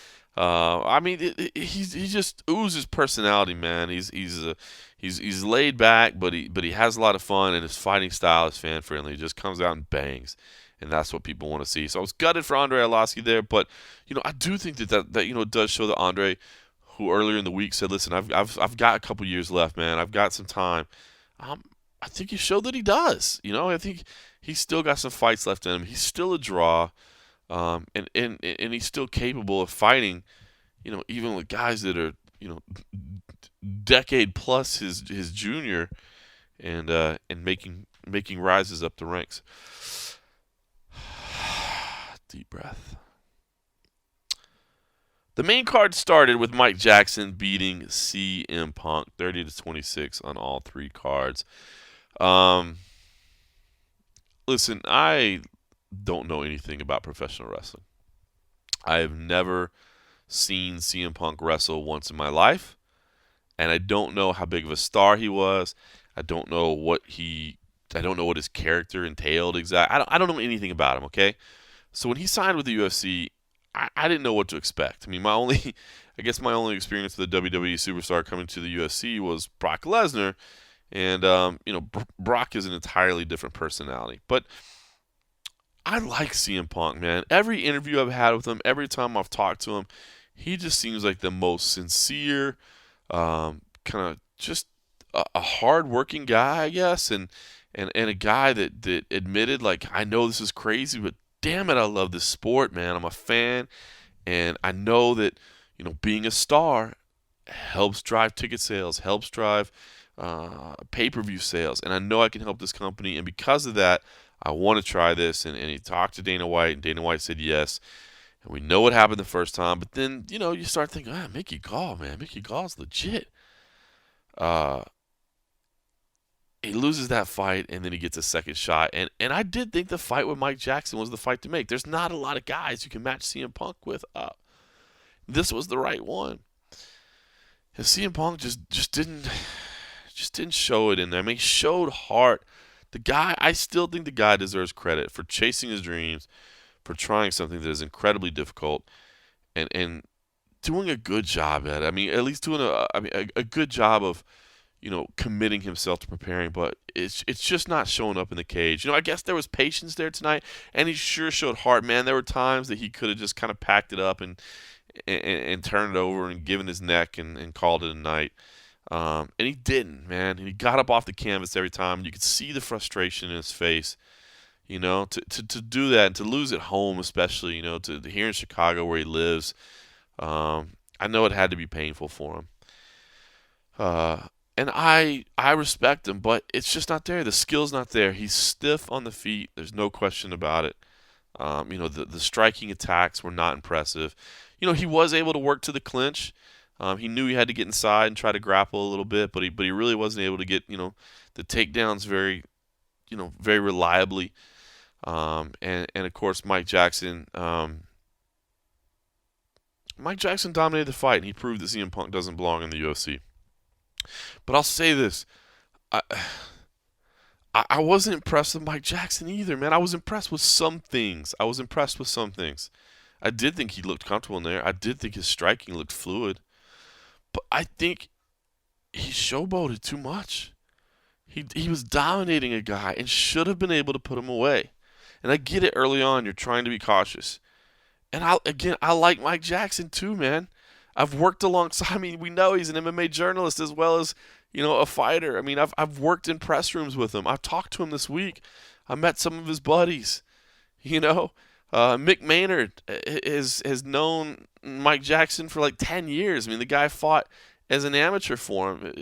he just oozes personality, man. He's laid back, but he has a lot of fun, and his fighting style is fan friendly. He just comes out and bangs, and that's what people want to see. So I was gutted for Andre Arlovski there, but I do think that does show that Andre, who earlier in the week said, "Listen, I've got a couple years left, man. I've got some time." I think he showed that he does. I think he's still got some fights left in him. He's still a draw, and he's still capable of fighting. Even with guys that are decade plus his junior, and making rises up the ranks. Deep breath. The main card started with Mike Jackson beating CM Punk 30-26 on all three cards. Listen, I don't know anything about professional wrestling. I have never seen CM Punk wrestle once in my life, and I don't know how big of a star he was. I don't know what his character entailed exactly. I don't know anything about him, okay? So when he signed with the UFC, I didn't know what to expect. I mean, my only experience with a WWE superstar coming to the UFC was Brock Lesnar, and Brock is an entirely different personality. But I like CM Punk, man. Every interview I've had with him, every time I've talked to him, he just seems like the most sincere, kind of just a hard-working guy, I guess, and a guy that admitted, like, I know this is crazy, but damn it, I love this sport, man. I'm a fan, and I know that, being a star helps drive ticket sales, helps drive pay-per-view sales, and I know I can help this company, and because of that, I want to try this. And he talked to Dana White, and Dana White said yes, and we know what happened the first time, but then, you start thinking, Mickey Gall, man, Mickey Gall's legit. He loses that fight, and then he gets a second shot. And I did think the fight with Mike Jackson was the fight to make. There's not a lot of guys you can match CM Punk with. This was the right one. And CM Punk just didn't show it in there. I mean, he showed heart. I still think the guy deserves credit for chasing his dreams, for trying something that is incredibly difficult, and doing a good job at it. I mean, at least doing a good job of, committing himself to preparing, but it's just not showing up in the cage. I guess there was patience there tonight, and he sure showed heart, man. There were times that he could have just kind of packed it up and turned it over and given his neck and called it a night. And he didn't, man. And he got up off the canvas every time. You could see the frustration in his face. To do that and to lose at home, especially, to here in Chicago where he lives, I know it had to be painful for him. And I respect him, but it's just not there. The skill's not there. He's stiff on the feet. There's no question about it. The striking attacks were not impressive. He was able to work to the clinch. He knew he had to get inside and try to grapple a little bit, but he really wasn't able to get, the takedowns very reliably. And of course, Mike Jackson dominated the fight, and he proved that CM Punk doesn't belong in the UFC. But I'll say this. I wasn't impressed with Mike Jackson either, man. I was impressed with some things. I did think he looked comfortable in there. I did think his striking looked fluid. But I think he showboated too much. He was dominating a guy and should have been able to put him away. And I get it early on. You're trying to be cautious. And I like Mike Jackson too, man. I've worked alongside. We know he's an MMA journalist as well as, a fighter. I've worked in press rooms with him. I've talked to him this week. I met some of his buddies. Mick Maynard has known Mike Jackson for like 10 years. The guy fought as an amateur for him.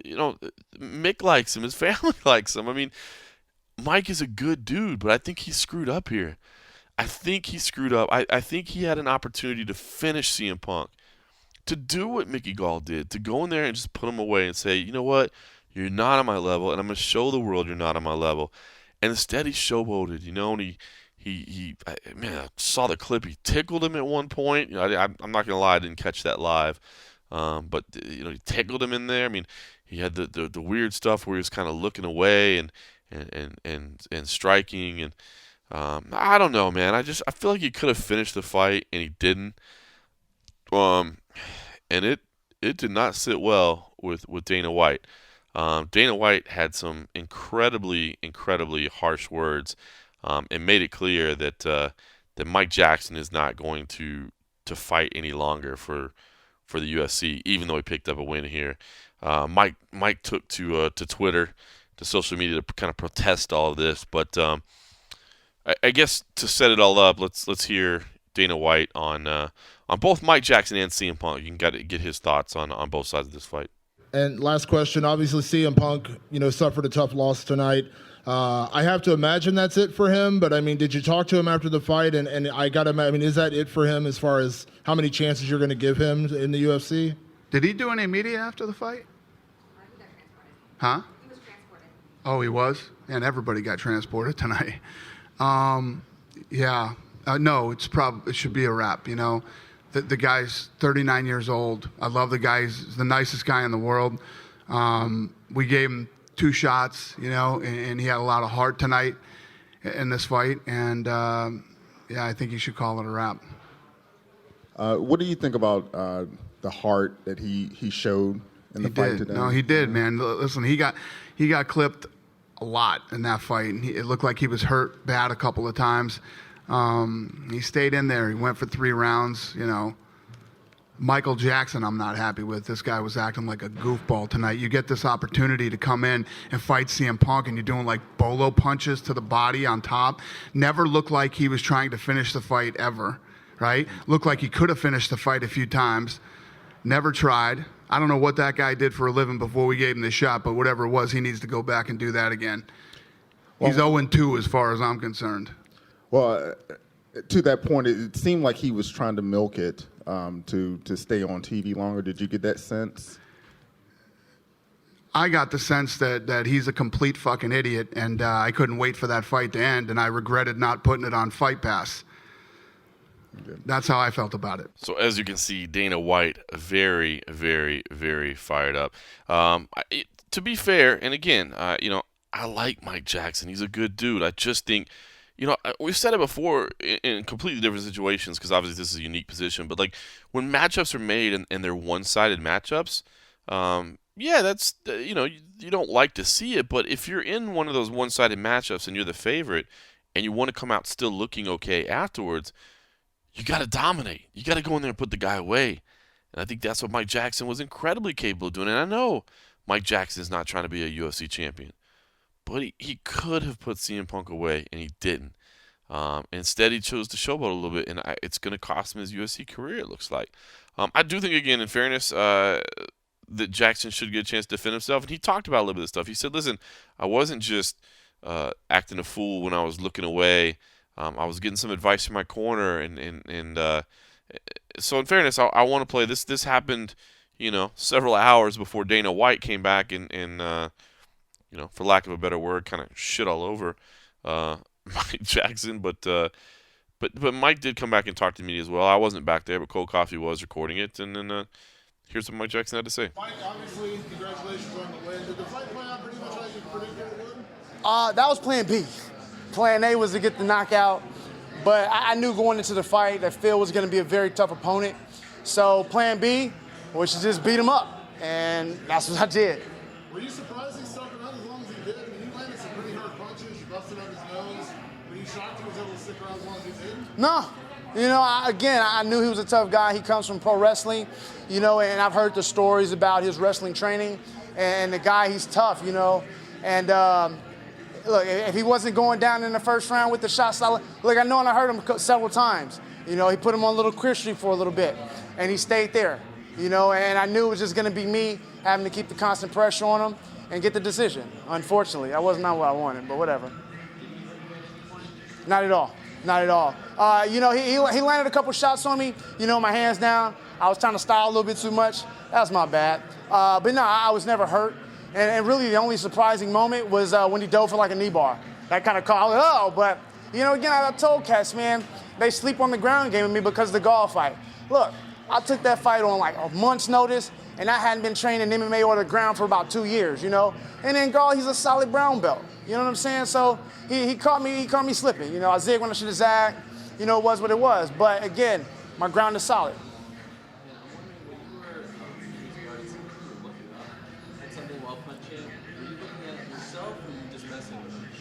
Mick likes him. His family likes him. Mike is a good dude, but I think he screwed up here. I think he had an opportunity to finish CM Punk. To do what Mickey Gall did, to go in there and just put him away and say, you know what, you're not on my level, and I'm going to show the world you're not on my level. And instead he showboated, and I saw the clip. He tickled him at one point. I'm not going to lie, I didn't catch that live. But he tickled him in there. He had the weird stuff where he was kind of looking away and striking, and I don't know, man. I feel like he could have finished the fight, and he didn't. And it did not sit well with Dana White. Dana White had some incredibly, incredibly harsh words, and made it clear that Mike Jackson is not going to fight any longer for the UFC, even though he picked up a win here. Mike took to Twitter, to social media, to kind of protest all of this. But I guess to set it all up, let's hear Dana White on both Mike Jackson and CM Punk. You can get his thoughts on both sides of this fight. And last question, obviously CM Punk, suffered a tough loss tonight. I have to imagine that's it for him, but did you talk to him after the fight? And I got to imagine, is that it for him as far as how many chances you're going to give him in the UFC? Did he do any media after the fight? Huh? He was transported. Oh, he was? And everybody got transported tonight. Yeah. No, it should be a wrap, The guy's 39 years old. I love the guy. He's the nicest guy in the world. We gave him 2 shots, and he had a lot of heart tonight in this fight. And, I think you should call it a wrap. What do you think about the heart that he showed in the fight today? No, he did, man. Listen, he got clipped a lot in that fight. And it looked like he was hurt bad a couple of times. He stayed in there. He went for 3 rounds, Michael Jackson, I'm not happy with. This guy was acting like a goofball tonight. You get this opportunity to come in and fight CM Punk, and you're doing like bolo punches to the body on top. Never looked like he was trying to finish the fight ever, right? Looked like he could have finished the fight a few times. Never tried. I don't know what that guy did for a living before we gave him the shot, but whatever it was, he needs to go back and do that again. He's 0-2 as far as I'm concerned. Well, to that point, it seemed like he was trying to milk it to stay on TV longer. Did you get that sense? I got the sense that he's a complete fucking idiot, and I couldn't wait for that fight to end, and I regretted not putting it on Fight Pass. That's how I felt about it. So as you can see, Dana White, very, very, very fired up. To be fair, and again, I like Mike Jackson. He's a good dude. I just think, we've said it before in completely different situations because obviously this is a unique position. But like when matchups are made and they're one-sided matchups, yeah, that's you don't like to see it, but if you're in one of those one-sided matchups and you're the favorite and you want to come out still looking okay afterwards, you got to dominate. You got to go in there and put the guy away. And I think that's what Mike Jackson was incredibly capable of doing. And I know Mike Jackson is not trying to be a UFC champion, but he could have put CM Punk away, and he didn't. Instead, he chose to showboat a little bit, and it's going to cost him his UFC career, it looks like. I do think, again, in fairness, that Jackson should get a chance to defend himself. And he talked about a little bit of stuff. He said, listen, I wasn't just acting a fool when I was looking away. I was getting some advice from my corner. And so in fairness, I want to play this. This happened, several hours before Dana White came back and for lack of a better word, kind of shit all over Mike Jackson. But Mike did come back and talk to me as well. I wasn't back there, but Cold Coffee was recording it. And then here's what Mike Jackson had to say. Mike, obviously, congratulations on the win. Did the fight play out pretty much like you predicted it would? That was plan B. Plan A was to get the knockout, but I knew going into the fight that Phil was going to be a very tough opponent. So plan B was to just beat him up, and that's what I did. Were you surprised he stuck around as long as he did? I mean, he landed some pretty hard punches. You busted up his nose. Were you shocked he was able to stick around as long as he did? No. I knew he was a tough guy. He comes from pro wrestling, and I've heard the stories about his wrestling training, and the guy, he's tough, And look, if he wasn't going down in the first round with the shot solid, look, I know and I heard him several times. He put him on a little Christian for a little bit, and he stayed there, and I knew it was just going to be me having to keep the constant pressure on him and get the decision. Unfortunately, that was not what I wanted, but whatever. Not at all. Not at all. He landed a couple shots on me. My hands down. I was trying to style a little bit too much. That's my bad. But no, I was never hurt. And really the only surprising moment was when he dove for like a knee bar. That kind of caught, but, again, I told cats, man, they sleep on the ground game with me because of the golf fight. Look, I took that fight on like a month's notice, and I hadn't been trained in MMA or the ground for about 2 years, And then golf, he's a solid brown belt. You know what I'm saying? So he caught me slipping. I zigged when I should have zagged. It was what it was. But again, my ground is solid.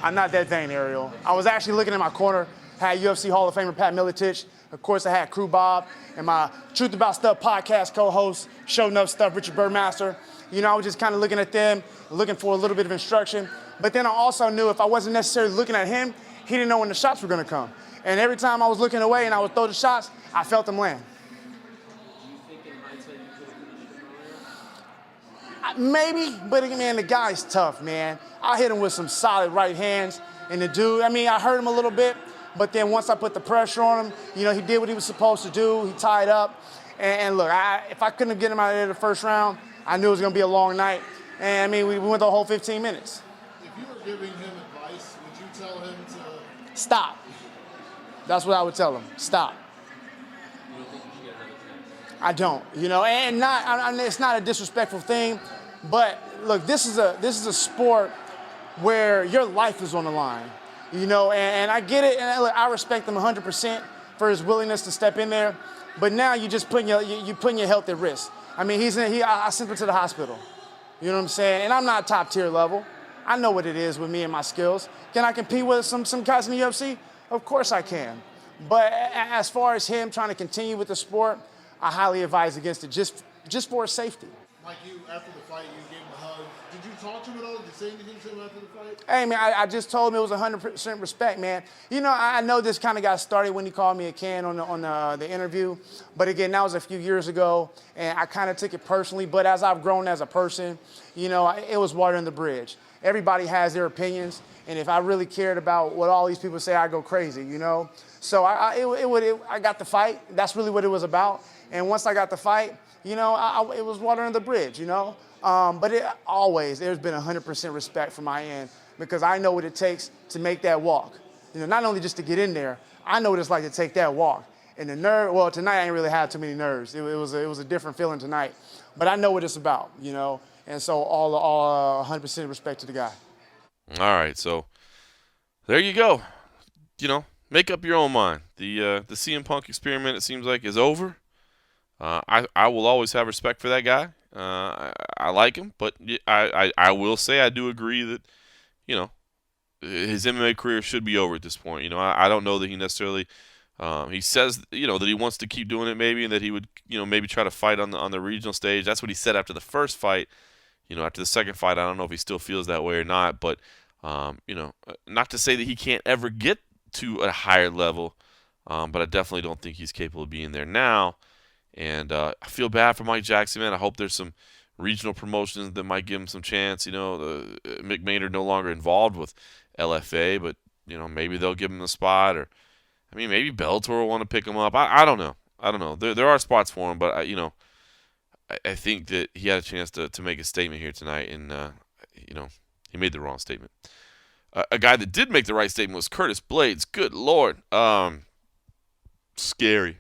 I'm not that vain, Ariel. I was actually looking in my corner, had UFC Hall of Famer Pat Miletich. Of course, I had Crew Bob and my Truth About Stuff podcast co-host, Show Enough Stuff, Richard Birdmaster. I was just kind of looking at them, looking for a little bit of instruction. But then I also knew if I wasn't necessarily looking at him, he didn't know when the shots were going to come. And every time I was looking away and I would throw the shots, I felt them land. Maybe, but man, the guy's tough, man. I hit him with some solid right hands. And the dude, I hurt him a little bit. But then once I put the pressure on him, he did what he was supposed to do. He tied up. And look, if I couldn't get him out of there the first round, I knew it was going to be a long night. And, we went the whole 15 minutes. If you were giving him advice, would you tell him to... Stop. That's what I would tell him. Stop. I don't, and it's not a disrespectful thing, but look, this is a sport where your life is on the line, and I get it, and I respect him 100% for his willingness to step in there, but now you're just putting your health at risk. I sent him to the hospital, you know what I'm saying, and I'm not top tier level. I know what it is with me and my skills. Can I compete with some guys in the UFC? Of course I can, but as far as him trying to continue with the sport, I highly advise against it, just for his safety. Like after the fight, you gave him a hug. Did you talk to him at all? Did you say anything to him after the fight? Hey, man, I just told him it was 100% respect, man. I know this kind of got started when he called me a can on the interview. But again, that was a few years ago, and I kind of took it personally. But as I've grown as a person, it was water in the bridge. Everybody has their opinions, and if I really cared about what all these people say, I'd go crazy, So I got the fight. That's really what it was about. And once I got the fight, it was water under the bridge, But there's been 100% respect from my end because I know what it takes to make that walk. Not only just to get in there, I know what it's like to take that walk. And the nerve, well, tonight I ain't really had too many nerves. It was a different feeling tonight. But I know what it's about, And so all 100% respect to the guy. All right, so there you go. Make up your own mind. The CM Punk experiment, it seems like, is over. I will always have respect for that guy. I like him, but I will say I do agree that, his MMA career should be over at this point. I don't know that he necessarily he says, that he wants to keep doing it maybe, and that he would, maybe try to fight on the regional stage. That's what he said after the first fight. After the second fight, I don't know if he still feels that way or not, but not to say that he can't ever get to a higher level, but I definitely don't think he's capable of being there now. And I feel bad for Mike Jackson, man. I hope there's some regional promotions that might give him some chance. Mick Maynard no longer involved with LFA, but maybe they'll give him the spot, or maybe Bellator will want to pick him up. I don't know. There are spots for him, but I think that he had a chance to make a statement here tonight, and he made the wrong statement. A guy that did make the right statement was Curtis Blades. Good Lord, scary.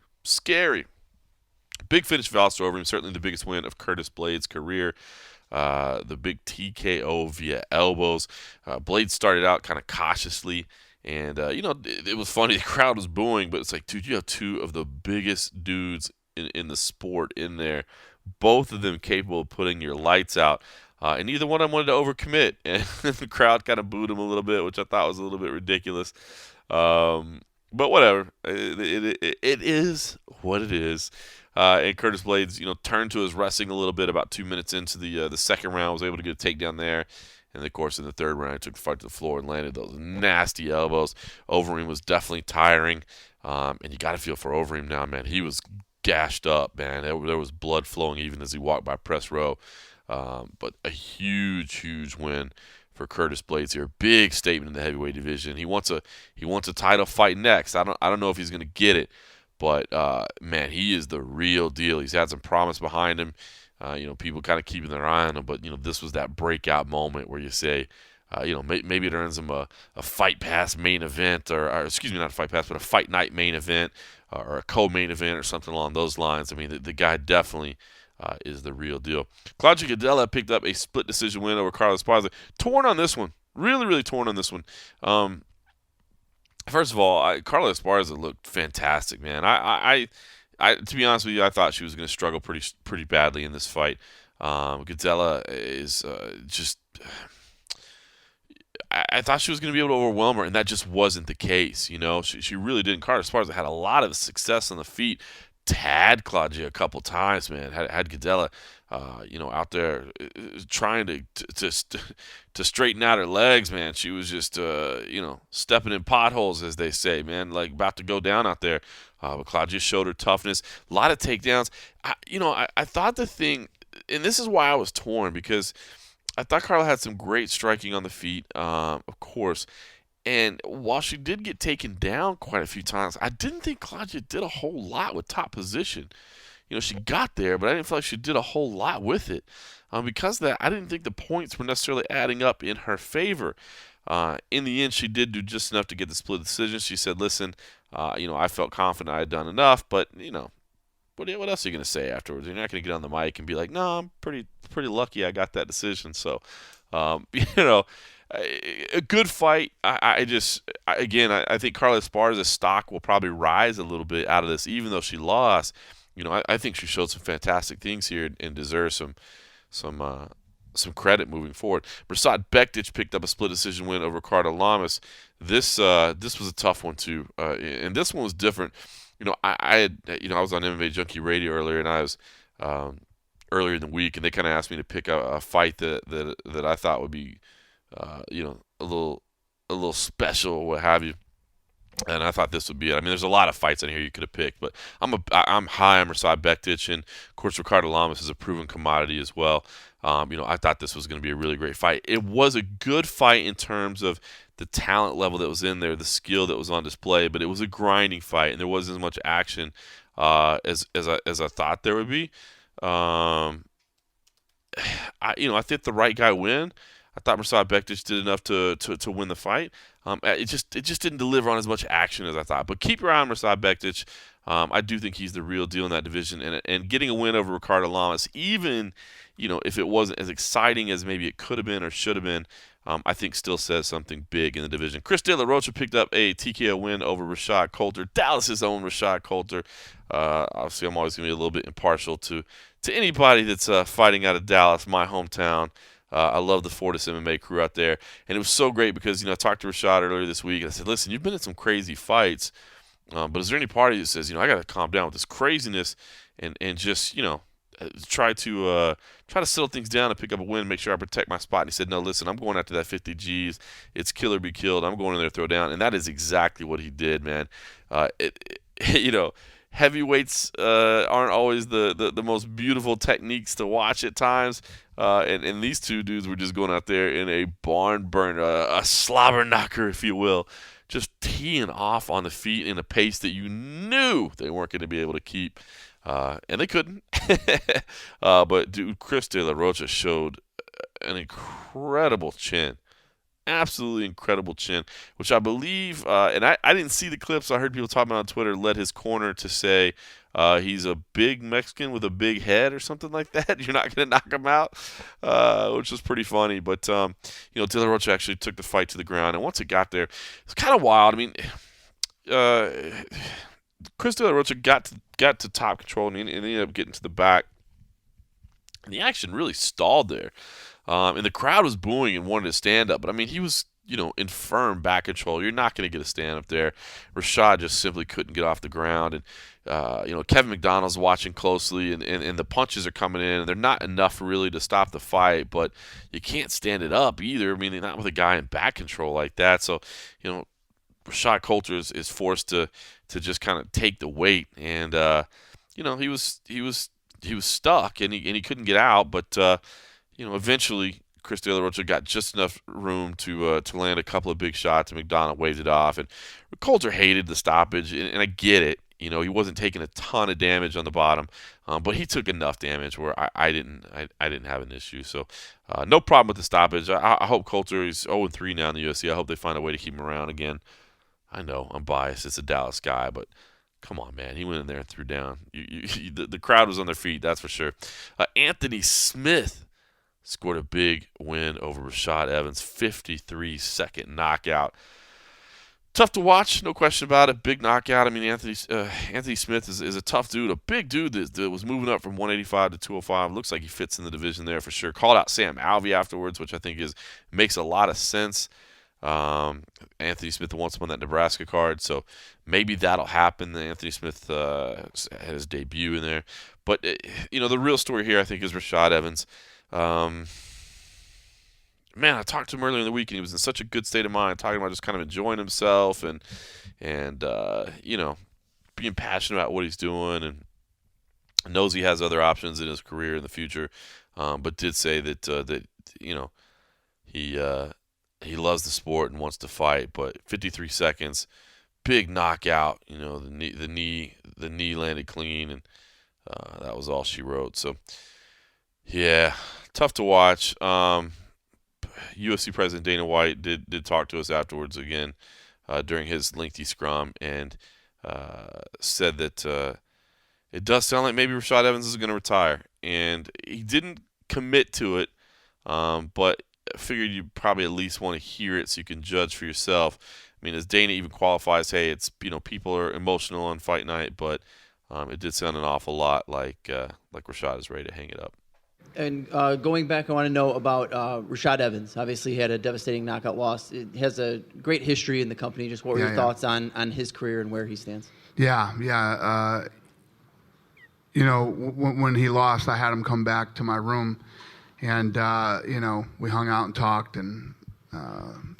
Big finish for Alistair Overeem, certainly the biggest win of Curtis Blades' career. The big TKO via elbows. Blades started out kind of cautiously, and it was funny. The crowd was booing, but it's like, dude, you have two of the biggest dudes in the sport in there, both of them capable of putting your lights out. And neither one of them wanted to overcommit, and the crowd kind of booed him a little bit, which I thought was a little bit ridiculous. But whatever, it is what it is. And Curtis Blades, turned to his wrestling a little bit about 2 minutes into the second round, was able to get a takedown there. And, of course, in the third round, he took the fight to the floor and landed those nasty elbows. Overeem was definitely tiring, and you got to feel for Overeem now, man. He was gashed up, man. There was blood flowing even as he walked by press row. But a huge win for Curtis Blades here. Big statement in the heavyweight division. He wants a title fight next. I don't know if he's going to get it, but man, he is the real deal. He's had some promise behind him. People kind of keeping their eye on him, but this was that breakout moment where you say, maybe it earns him a fight pass main event, or excuse me, not a fight pass, but a fight night main event, or a co-main event, or something along those lines. The guy definitely is the real deal. Claudio Gadelha picked up a split decision win over Carlos Esparza. Torn on this one. Really torn on this one. First of all, Carlos Esparza looked fantastic, man. I to be honest with you, I thought she was going to struggle pretty badly in this fight. Gadelha is just... I thought she was going to be able to overwhelm her, and that just wasn't the case. She really didn't. Carlos Esparza had a lot of success on the feet. Had Claudia a couple times, man. Had Gadelha, out there trying to straighten out her legs, man. She was just, stepping in potholes, as they say, man. Like about to go down out there. But Claudia showed her toughness. A lot of takedowns. I thought the thing, and this is why I was torn, because I thought Carla had some great striking on the feet, of course. And while she did get taken down quite a few times, I didn't think Claudia did a whole lot with top position. She got there, but I didn't feel like she did a whole lot with it. Because of that, I didn't think the points were necessarily adding up in her favor. In the end, she did do just enough to get the split decision. She said, listen, I felt confident I had done enough, but, what else are you going to say afterwards? You're not going to get on the mic and be like, no, I'm pretty lucky I got that decision. So, a good fight. I think Carla Esparza's stock will probably rise a little bit out of this, even though she lost. I think she showed some fantastic things here and deserves some credit moving forward. Mirsad Bektic picked up a split decision win over Carter Lamas. This was a tough one too, and this one was different. I was on MMA Junkie Radio earlier, and I was earlier in the week, and they kind of asked me to pick a fight that I thought would be a little special, what have you. And I thought this would be it. There's a lot of fights in here you could have picked, but I'm high on Mirsad Bektic, and of course Ricardo Lamas is a proven commodity as well. I thought this was going to be a really great fight. It was a good fight in terms of the talent level that was in there, the skill that was on display, but it was a grinding fight, and there wasn't as much action as I thought there would be. I think the right guy win. I thought Mirsad Bektic did enough to win the fight. It just didn't deliver on as much action as I thought. But keep your eye on Mirsad Bektic. I do think he's the real deal in that division. And getting a win over Ricardo Lamas, even if it wasn't as exciting as maybe it could have been or should have been, I think still says something big in the division. Chris De La Rocha picked up a TKO win over Rashad Coulter, Dallas's own Rashad Coulter. Obviously, I'm always going to be a little bit impartial to anybody that's fighting out of Dallas, my hometown. I love the Fortis MMA crew out there. And it was so great because, I talked to Rashad earlier this week, and I said, listen, you've been in some crazy fights, but is there any party that says, I got to calm down with this craziness and just, try to settle things down and pick up a win, make sure I protect my spot. And he said, no, listen, I'm going after that 50 Gs. It's kill or be killed. I'm going in there to throw down. And that is exactly what he did, man. Heavyweights aren't always the most beautiful techniques to watch at times. And these two dudes were just going out there in a barn burner, a slobber knocker, if you will, just teeing off on the feet in a pace that you knew they weren't going to be able to keep. And they couldn't. But, dude, Chris De La Rocha showed an incredible chin. Absolutely incredible chin, which I believe, and I didn't see the clips. I heard people talking about on Twitter, led his corner to say he's a big Mexican with a big head or something like that. You're not going to knock him out, which was pretty funny. But, De La Rocha actually took the fight to the ground. And once it got there, it's kind of wild. I mean, Chris De La Rocha got to top control and ended up getting to the back. And the action really stalled there. And the crowd was booing and wanted to stand up. But, I mean, he was, in firm back control. You're not going to get a stand up there. Rashad just simply couldn't get off the ground. And, Kevin McDonald's watching closely, and the punches are coming in. And they're not enough really to stop the fight. But you can't stand it up either. I mean, not with a guy in back control like that. So, Rashad Coulter is forced to just kind of take the weight. And, he was stuck, and he couldn't get out. But, eventually Chris De La Rocha got just enough room to land a couple of big shots, and McDonald waved it off. And Coulter hated the stoppage, and I get it. He wasn't taking a ton of damage on the bottom, but he took enough damage where I didn't have an issue. So no problem with the stoppage. I hope Coulter is 0-3 now in the UFC. I hope they find a way to keep him around again. I know I'm biased. It's a Dallas guy, but come on, man. He went in there and threw down. The crowd was on their feet, that's for sure. Anthony Smith scored a big win over Rashad Evans, 53-second knockout. Tough to watch, no question about it. Big knockout. I mean, Anthony Smith is a tough dude, a big dude that was moving up from 185 to 205. Looks like he fits in the division there for sure. Called out Sam Alvey afterwards, which I think makes a lot of sense. Anthony Smith wants him on that Nebraska card, so maybe that'll happen. Anthony Smith had his debut in there. But, the real story here, I think, is Rashad Evans. Man, I talked to him earlier in the week, and he was in such a good state of mind, talking about just kind of enjoying himself and being passionate about what he's doing, and knows he has other options in his career in the future, but did say that he loves the sport and wants to fight. But 53 seconds, big knockout. The knee landed clean, and that was all she wrote. So yeah, tough to watch. UFC President Dana White did talk to us afterwards again during his lengthy scrum, and said that it does sound like maybe Rashad Evans is going to retire. And he didn't commit to it, but I figured you probably at least want to hear it so you can judge for yourself. I mean, as Dana even qualifies, hey, it's people are emotional on fight night, but it did sound an awful lot like Rashad is ready to hang it up. And going back, I want to know about Rashad Evans. Obviously, he had a devastating knockout loss. It has a great history in the company. Just what were your thoughts on his career and where he stands? Yeah. When he lost, I had him come back to my room, and we hung out and talked. And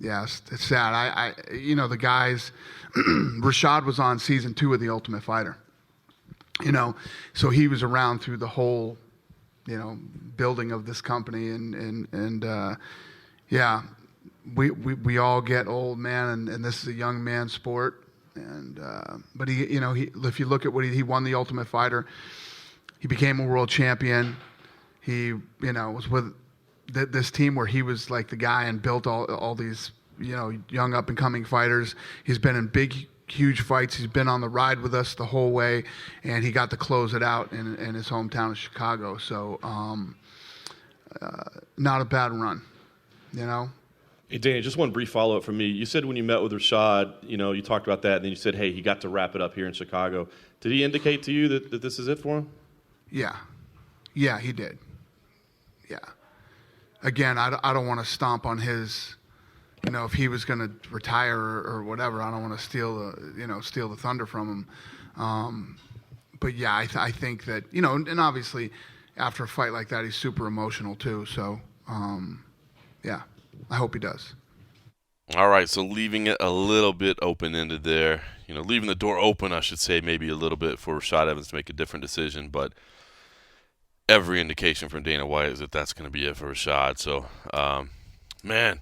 it's sad. The guys. Rashad was on season 2 of The Ultimate Fighter. So he was around through the whole building of this company, and we all get old, man, and this is a young man's sport, and but he if you look at what he won the Ultimate Fighter, he became a world champion. He was with this team where he was like the guy and built all these young up and coming fighters. He's been in big huge fights. He's been on the ride with us the whole way, and he got to close it out in his hometown of Chicago. So not a bad run, you know. Hey, Danny, just one brief follow-up from me. You said when you met with Rashad, you talked about that, and then you said, hey, he got to wrap it up here in Chicago. Did he indicate to you that this is it for him? Yeah. Yeah, he did. Yeah. Again, I don't want to stomp on his, if he was going to retire or whatever, I don't want to steal the thunder from him. But yeah, I think that, and obviously after a fight like that, he's super emotional too. So, yeah, I hope he does. All right, so leaving it a little bit open-ended there. Leaving the door open, I should say, maybe a little bit for Rashad Evans to make a different decision. But every indication from Dana White is that that's going to be it for Rashad. So, man,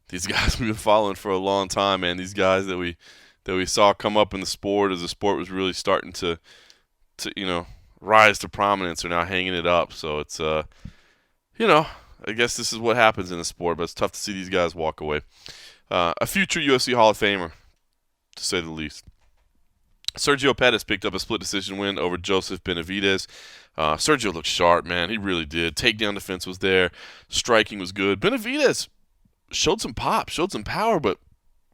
these guys we've been following for a long time, man. These guys that we saw come up in the sport as the sport was really starting to rise to prominence are now hanging it up. So it's, I guess this is what happens in the sport, but it's tough to see these guys walk away. A future UFC Hall of Famer, to say the least. Sergio Pettis picked up a split decision win over Joseph Benavidez. Sergio looked sharp, man. He really did. Takedown defense was there. Striking was good. Benavidez showed some pop, showed some power, but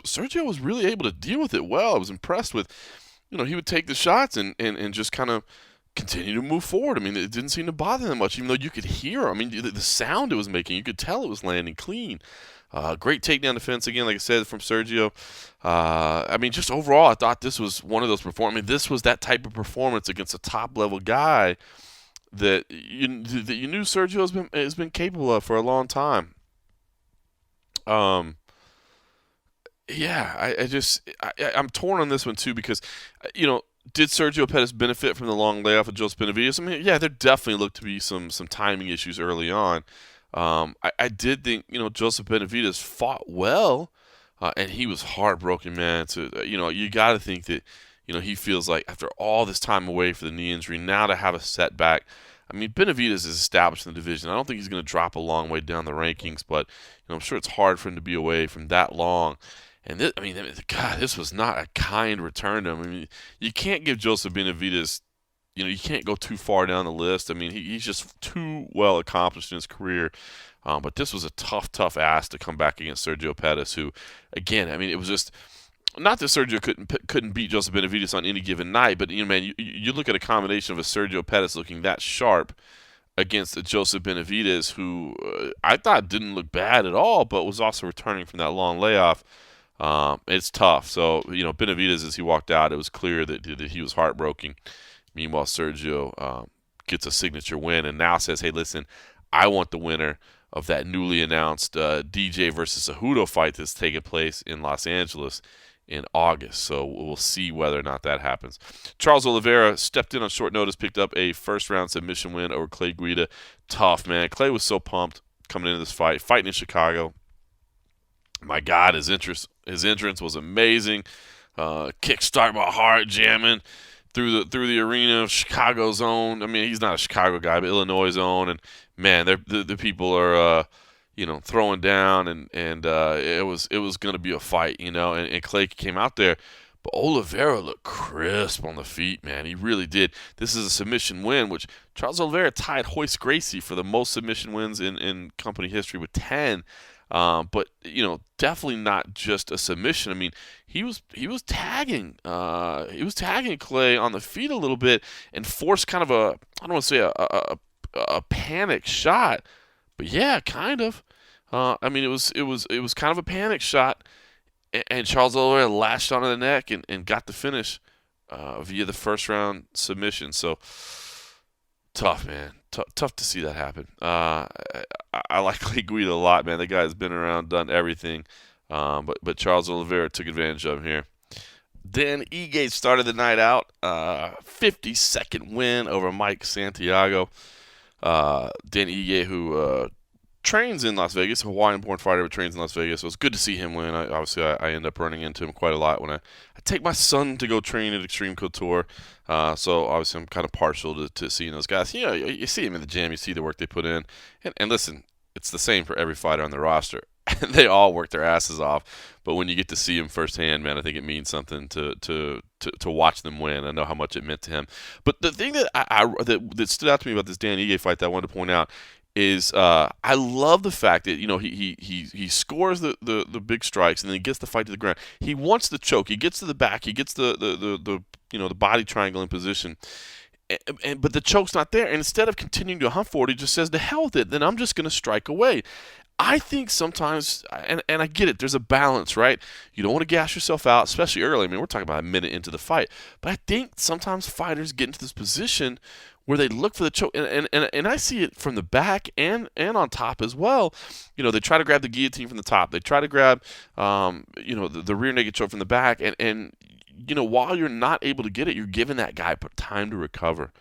Sergio was really able to deal with it well. I was impressed with, he would take the shots and just kind of continue to move forward. I mean, it didn't seem to bother him much, even though you could hear, the sound it was making. You could tell it was landing clean. Great takedown defense, again, like I said, from Sergio. Just overall, I thought this was one of those performances. This was that type of performance against a top-level guy that you knew Sergio has been capable of for a long time. I'm torn on this one, too, because, did Sergio Pettis benefit from the long layoff of Joseph Benavidez? There definitely looked to be some timing issues early on. I did think, Joseph Benavidez fought well, and he was heartbroken, man. You got to think that, he feels like after all this time away for the knee injury, now to have a setback. Benavidez is established in the division. I don't think he's going to drop a long way down the rankings, but I'm sure it's hard for him to be away from that long. And this was not a kind return to him. You can't give Joseph Benavidez, you can't go too far down the list. He's just too well accomplished in his career. But this was a tough ask to come back against Sergio Pettis, who, again, it was just not that Sergio couldn't beat Joseph Benavidez on any given night, but you look at a combination of a Sergio Pettis looking that sharp against a Joseph Benavidez, who I thought didn't look bad at all, but was also returning from that long layoff. It's tough. So, Benavidez, as he walked out, it was clear that he was heartbroken. Meanwhile, Sergio gets a signature win and now says, hey, listen, I want the winner of that newly announced DJ versus Cejudo fight that's taking place in Los Angeles in August. So we'll see whether or not that happens. Charles Oliveira stepped in on short notice, picked up a first-round submission win over Clay Guida. Tough, man. Clay was so pumped coming into this fight, fighting in Chicago. My God, his entrance was amazing. Kick start by Hart jamming through the arena of Chicago's own. He's not a Chicago guy, but Illinois' own. And man, the people are throwing down, and it was going to be a fight, and Clay came out there. But Oliveira looked crisp on the feet, man. He really did. This is a submission win, which Charles Oliveira tied Royce Gracie for the most submission wins in company history with 10. But definitely not just a submission. He was tagging Clay on the feet a little bit and forced kind of I don't want to say a panic shot, but yeah, kind of. It was kind of a panic shot, and Charles Oliveira lashed onto the neck and got the finish via the first round submission. So tough, man. Tough to see that happen. I like Clay Guida a lot, man. The guy's been around, done everything. But Charles Oliveira took advantage of him here. Dan Ige started the night out. 52nd win over Mike Santiago. Dan Ige, who trains in Las Vegas, a Hawaiian-born fighter who trains in Las Vegas. So it's good to see him win. I end up running into him quite a lot when I take my son to go train at Extreme Couture. So obviously I'm kind of partial to seeing those guys. You see him in the gym, you see the work they put in. And listen, it's the same for every fighter on the roster. they all work their asses off. But when you get to see him firsthand, man, I think it means something to watch them win. I know how much it meant to him. But the thing that that stood out to me about this Dan Ige fight that I wanted to point out is I love the fact that he scores the big strikes and then he gets the fight to the ground. He wants the choke. He gets to the back. He gets the body triangle in position. But the choke's not there. And instead of continuing to hunt for it, he just says, "To hell with it. Then I'm just going to strike away." I think sometimes, and I get it, there's a balance, right? You don't want to gas yourself out, especially early. I mean, we're talking about a minute into the fight. But I think sometimes fighters get into this position where they look for the choke. And I see it from the back and on top as well. They try to grab the guillotine from the top. They try to grab, the rear naked choke from the back. And while you're not able to get it, you're giving that guy time to recover.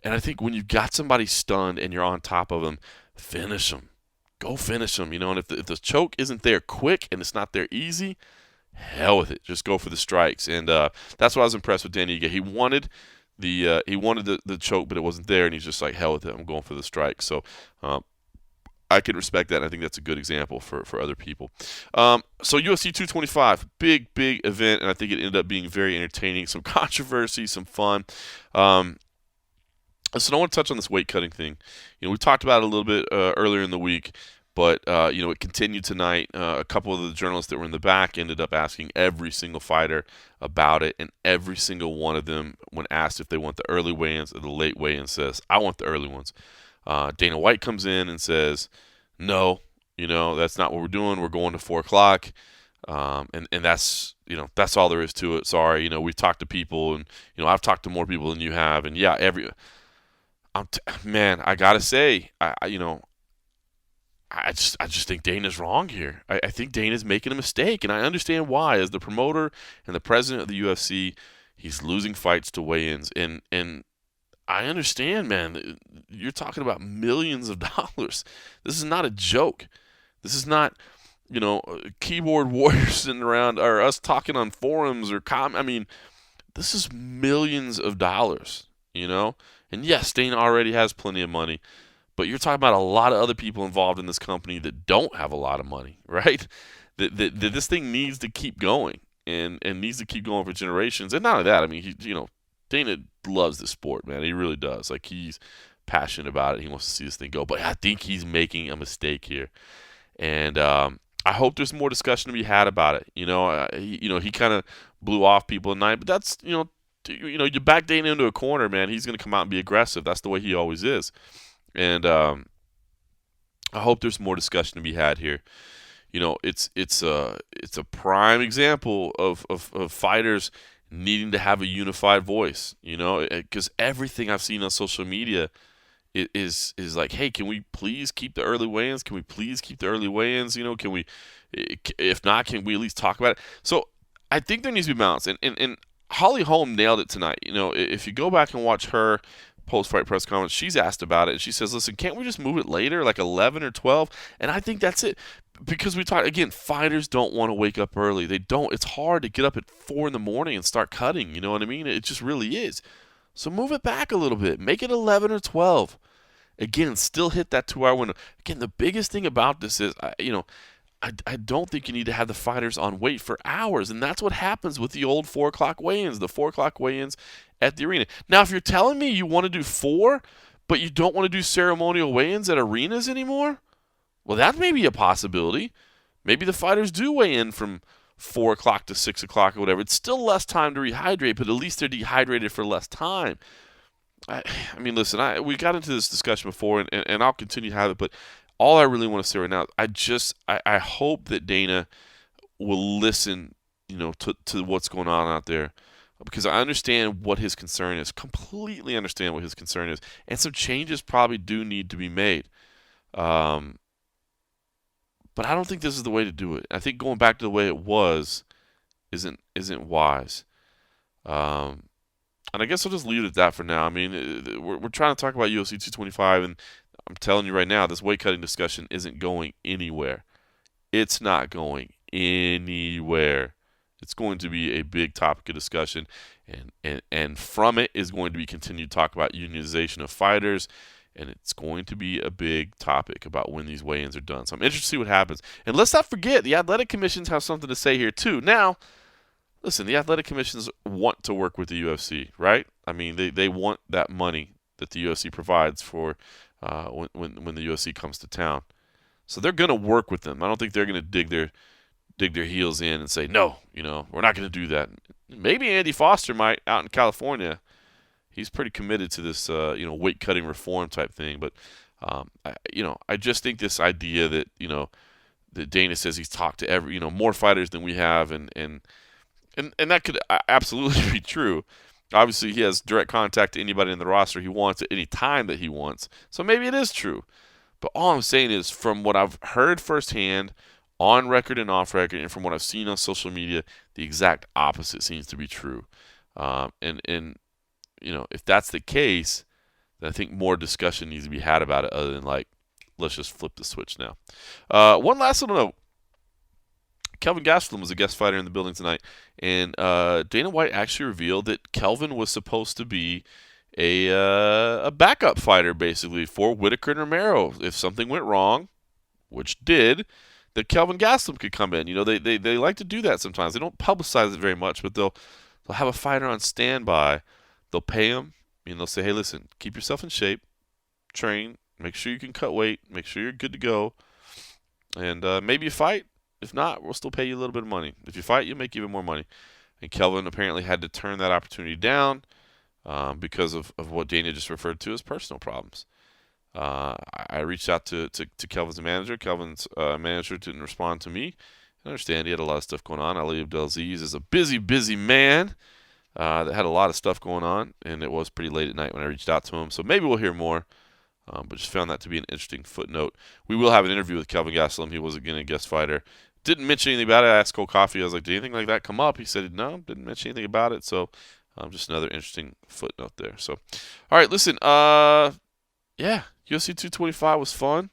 And I think when you've got somebody stunned and you're on top of them, finish them. Go finish them, and if the choke isn't there quick and it's not there easy, hell with it. Just go for the strikes, and that's what I was impressed with Danny Ige. He wanted the choke, but it wasn't there, and he's just like, hell with it. I'm going for the strike. So I can respect that, and I think that's a good example for other people. So UFC 225, big event, and I think it ended up being very entertaining. Some controversy, some fun. So I want to touch on this weight cutting thing. We talked about it a little bit earlier in the week, but it continued tonight. A couple of the journalists that were in the back ended up asking every single fighter about it, and every single one of them, when asked if they want the early weigh-ins or the late weigh-ins, says, "I want the early ones." Dana White comes in and says, "No, that's not what we're doing. We're going to 4 o'clock." And that's all there is to it. Sorry, we've talked to people, and I've talked to more people than you have, and yeah, man, I gotta say, I just think Dana's wrong here. I think Dana's making a mistake, and I understand why. As the promoter and the president of the UFC, he's losing fights to weigh-ins, and I understand, man. You're talking about millions of dollars. This is not a joke. This is not, keyboard warriors sitting around or us talking on forums or I mean, this is millions of dollars, And yes, Dana already has plenty of money, but you're talking about a lot of other people involved in this company that don't have a lot of money, right? That this thing needs to keep going and needs to keep going for generations. And not only that, I mean, Dana loves this sport, man. He really does. Like, he's passionate about it. He wants to see this thing go. But I think he's making a mistake here. And I hope there's more discussion to be had about it. He kind of blew off people tonight, but that's, you back Dana into a corner, man, he's going to come out and be aggressive. That's the way he always is. And I hope there's more discussion to be had here. It's a prime example of fighters needing to have a unified voice, because everything I've seen on social media is like, hey, can we please keep the early weigh-ins? Can we please keep the early weigh-ins? Can we, if not, can we at least talk about it? So I think there needs to be balance. And Holly Holm nailed it tonight. If you go back and watch her post-fight press conference, she's asked about it, and she says, listen, can't we just move it later, like 11 or 12? And I think that's it. Because we talk, again, fighters don't want to wake up early. They don't. It's hard to get up at 4 in the morning and start cutting. You know what I mean? It just really is. So move it back a little bit. Make it 11 or 12. Again, still hit that 2-hour window. Again, the biggest thing about this is, I don't think you need to have the fighters on wait for hours, and that's what happens with the old 4 o'clock weigh-ins, the 4 o'clock weigh-ins at the arena. Now, if you're telling me you want to do 4, but you don't want to do ceremonial weigh-ins at arenas anymore, well, that may be a possibility. Maybe the fighters do weigh in from 4 o'clock to 6 o'clock or whatever. It's still less time to rehydrate, but at least they're dehydrated for less time. I mean, listen, we got into this discussion before, and I'll continue to have it, but all I really want to say right now, I hope that Dana will listen, to what's going on out there, because I understand what his concern is, completely understand what his concern is, and some changes probably do need to be made. But I don't think this is the way to do it. I think going back to the way it was isn't wise. And I guess I'll just leave it at that for now. I mean, we're trying to talk about UFC 225, and I'm telling you right now, this weight cutting discussion isn't going anywhere. It's not going anywhere. It's going to be a big topic of discussion, and from it is going to be continued talk about unionization of fighters And it's going to be a big topic about when these weigh-ins are done. So I'm interested to see what happens. And let's not forget, the athletic commissions have something to say here too. Now, listen, the athletic commissions want to work with the UFC, right? I mean, they want that money that the UFC provides for when the UFC comes to town. So they're going to work with them. I don't think they're going to dig their heels in and say, no, we're not going to do that. Maybe Andy Foster might out in California. He's pretty committed to this, weight cutting reform type thing. But, I just think this idea that, that Dana says he's talked to more fighters than we have, and that could absolutely be true. Obviously, he has direct contact to anybody in the roster he wants at any time that he wants. So maybe it is true. But all I'm saying is, from what I've heard firsthand, on record and off record, and from what I've seen on social media, the exact opposite seems to be true. If that's the case, then I think more discussion needs to be had about it other than let's just flip the switch now. One last little note. Kelvin Gastelum was a guest fighter in the building tonight, and Dana White actually revealed that Kelvin was supposed to be a backup fighter, basically, for Whitaker and Romero. If something went wrong, which did, that Kelvin Gastelum could come in. They like to do that sometimes. They don't publicize it very much, but they'll have a fighter on standby. They'll pay him, and they'll say, hey, listen, keep yourself in shape, train, make sure you can cut weight, make sure you're good to go, and maybe you fight. If not, we'll still pay you a little bit of money. If you fight, you'll make even more money. And Kelvin apparently had to turn that opportunity down because of what Dana just referred to as personal problems. I reached out to Kelvin's manager. Kelvin's manager didn't respond to me. I understand he had a lot of stuff going on. Ali Abdelaziz is a busy, busy man that had a lot of stuff going on, and it was pretty late at night when I reached out to him. So maybe we'll hear more, but just found that to be an interesting footnote. We will have an interview with Kelvin Gastelum. He was, again, a guest fighter. Didn't mention anything about it. I asked Cole Coffey. I was like, did anything like that come up? He said, no, didn't mention anything about it. So just another interesting footnote there. So, all right, listen. UFC 225 was fun.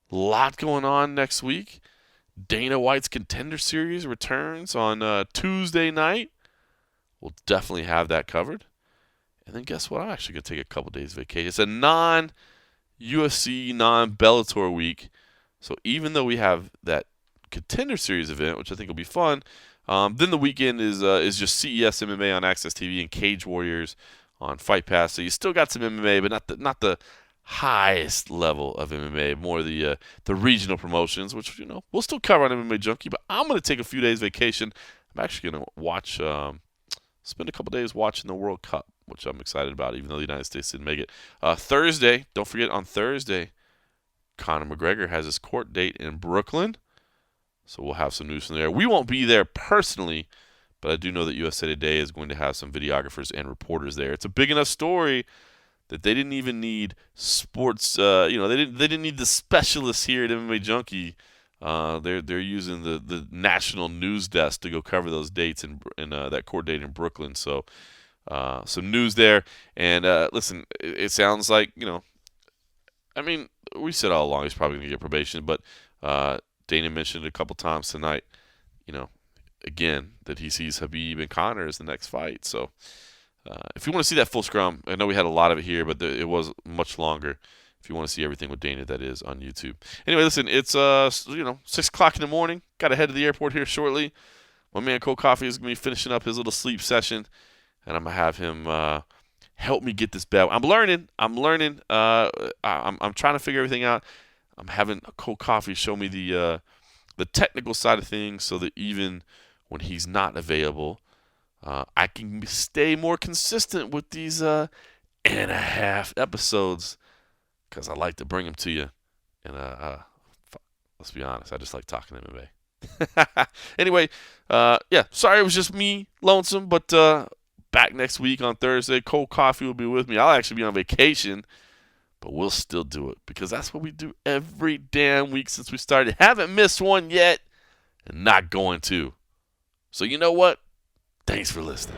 A lot going on next week. Dana White's Contender Series returns on Tuesday night. We'll definitely have that covered. And then guess what? I'm actually going to take a couple days vacation. It's a non-UFC, non-Bellator week. So even though we have that Contender Series event, which I think will be fun, then the weekend is just CES MMA on Access TV and Cage Warriors on Fight Pass. So you still got some MMA, but not the highest level of MMA, more the regional promotions, which we'll still cover on MMA Junkie. But I'm going to take a few days vacation. I'm actually going to watch, spend a couple days watching the World Cup, which I'm excited about, even though the United States didn't make it. Thursday, don't forget, on Thursday, Conor McGregor has his court date in Brooklyn. So we'll have some news from there. We won't be there personally, but I do know that USA Today is going to have some videographers and reporters there. It's a big enough story that they didn't even need sports. They didn't need the specialists here at MMA Junkie. They're using the national news desk to go cover those dates in that court date in Brooklyn. So some news there. And listen, it sounds like I mean, we said all along he's probably going to get probation, but Dana mentioned a couple times tonight, again, that he sees Khabib and Conor as the next fight. So if you want to see that full scrum, I know we had a lot of it here, but it was much longer. If you want to see everything with Dana, that is on YouTube. Anyway, listen, it's 6 o'clock in the morning. Got to head to the airport here shortly. My man Cole Coffey is going to be finishing up his little sleep session, and I'm going to have him help me get this belt. I'm learning. I'm trying to figure everything out. I'm having Cole Coffey show me the technical side of things so that even when he's not available, I can stay more consistent with these and a half episodes because I like to bring them to you. And let's be honest, I just like talking MMA. Anyway, sorry it was just me, lonesome, but back next week on Thursday. Cole Coffey will be with me. I'll actually be on vacation, but we'll still do it because that's what we do every damn week since we started. Haven't missed one yet and not going to. So you know what? Thanks for listening.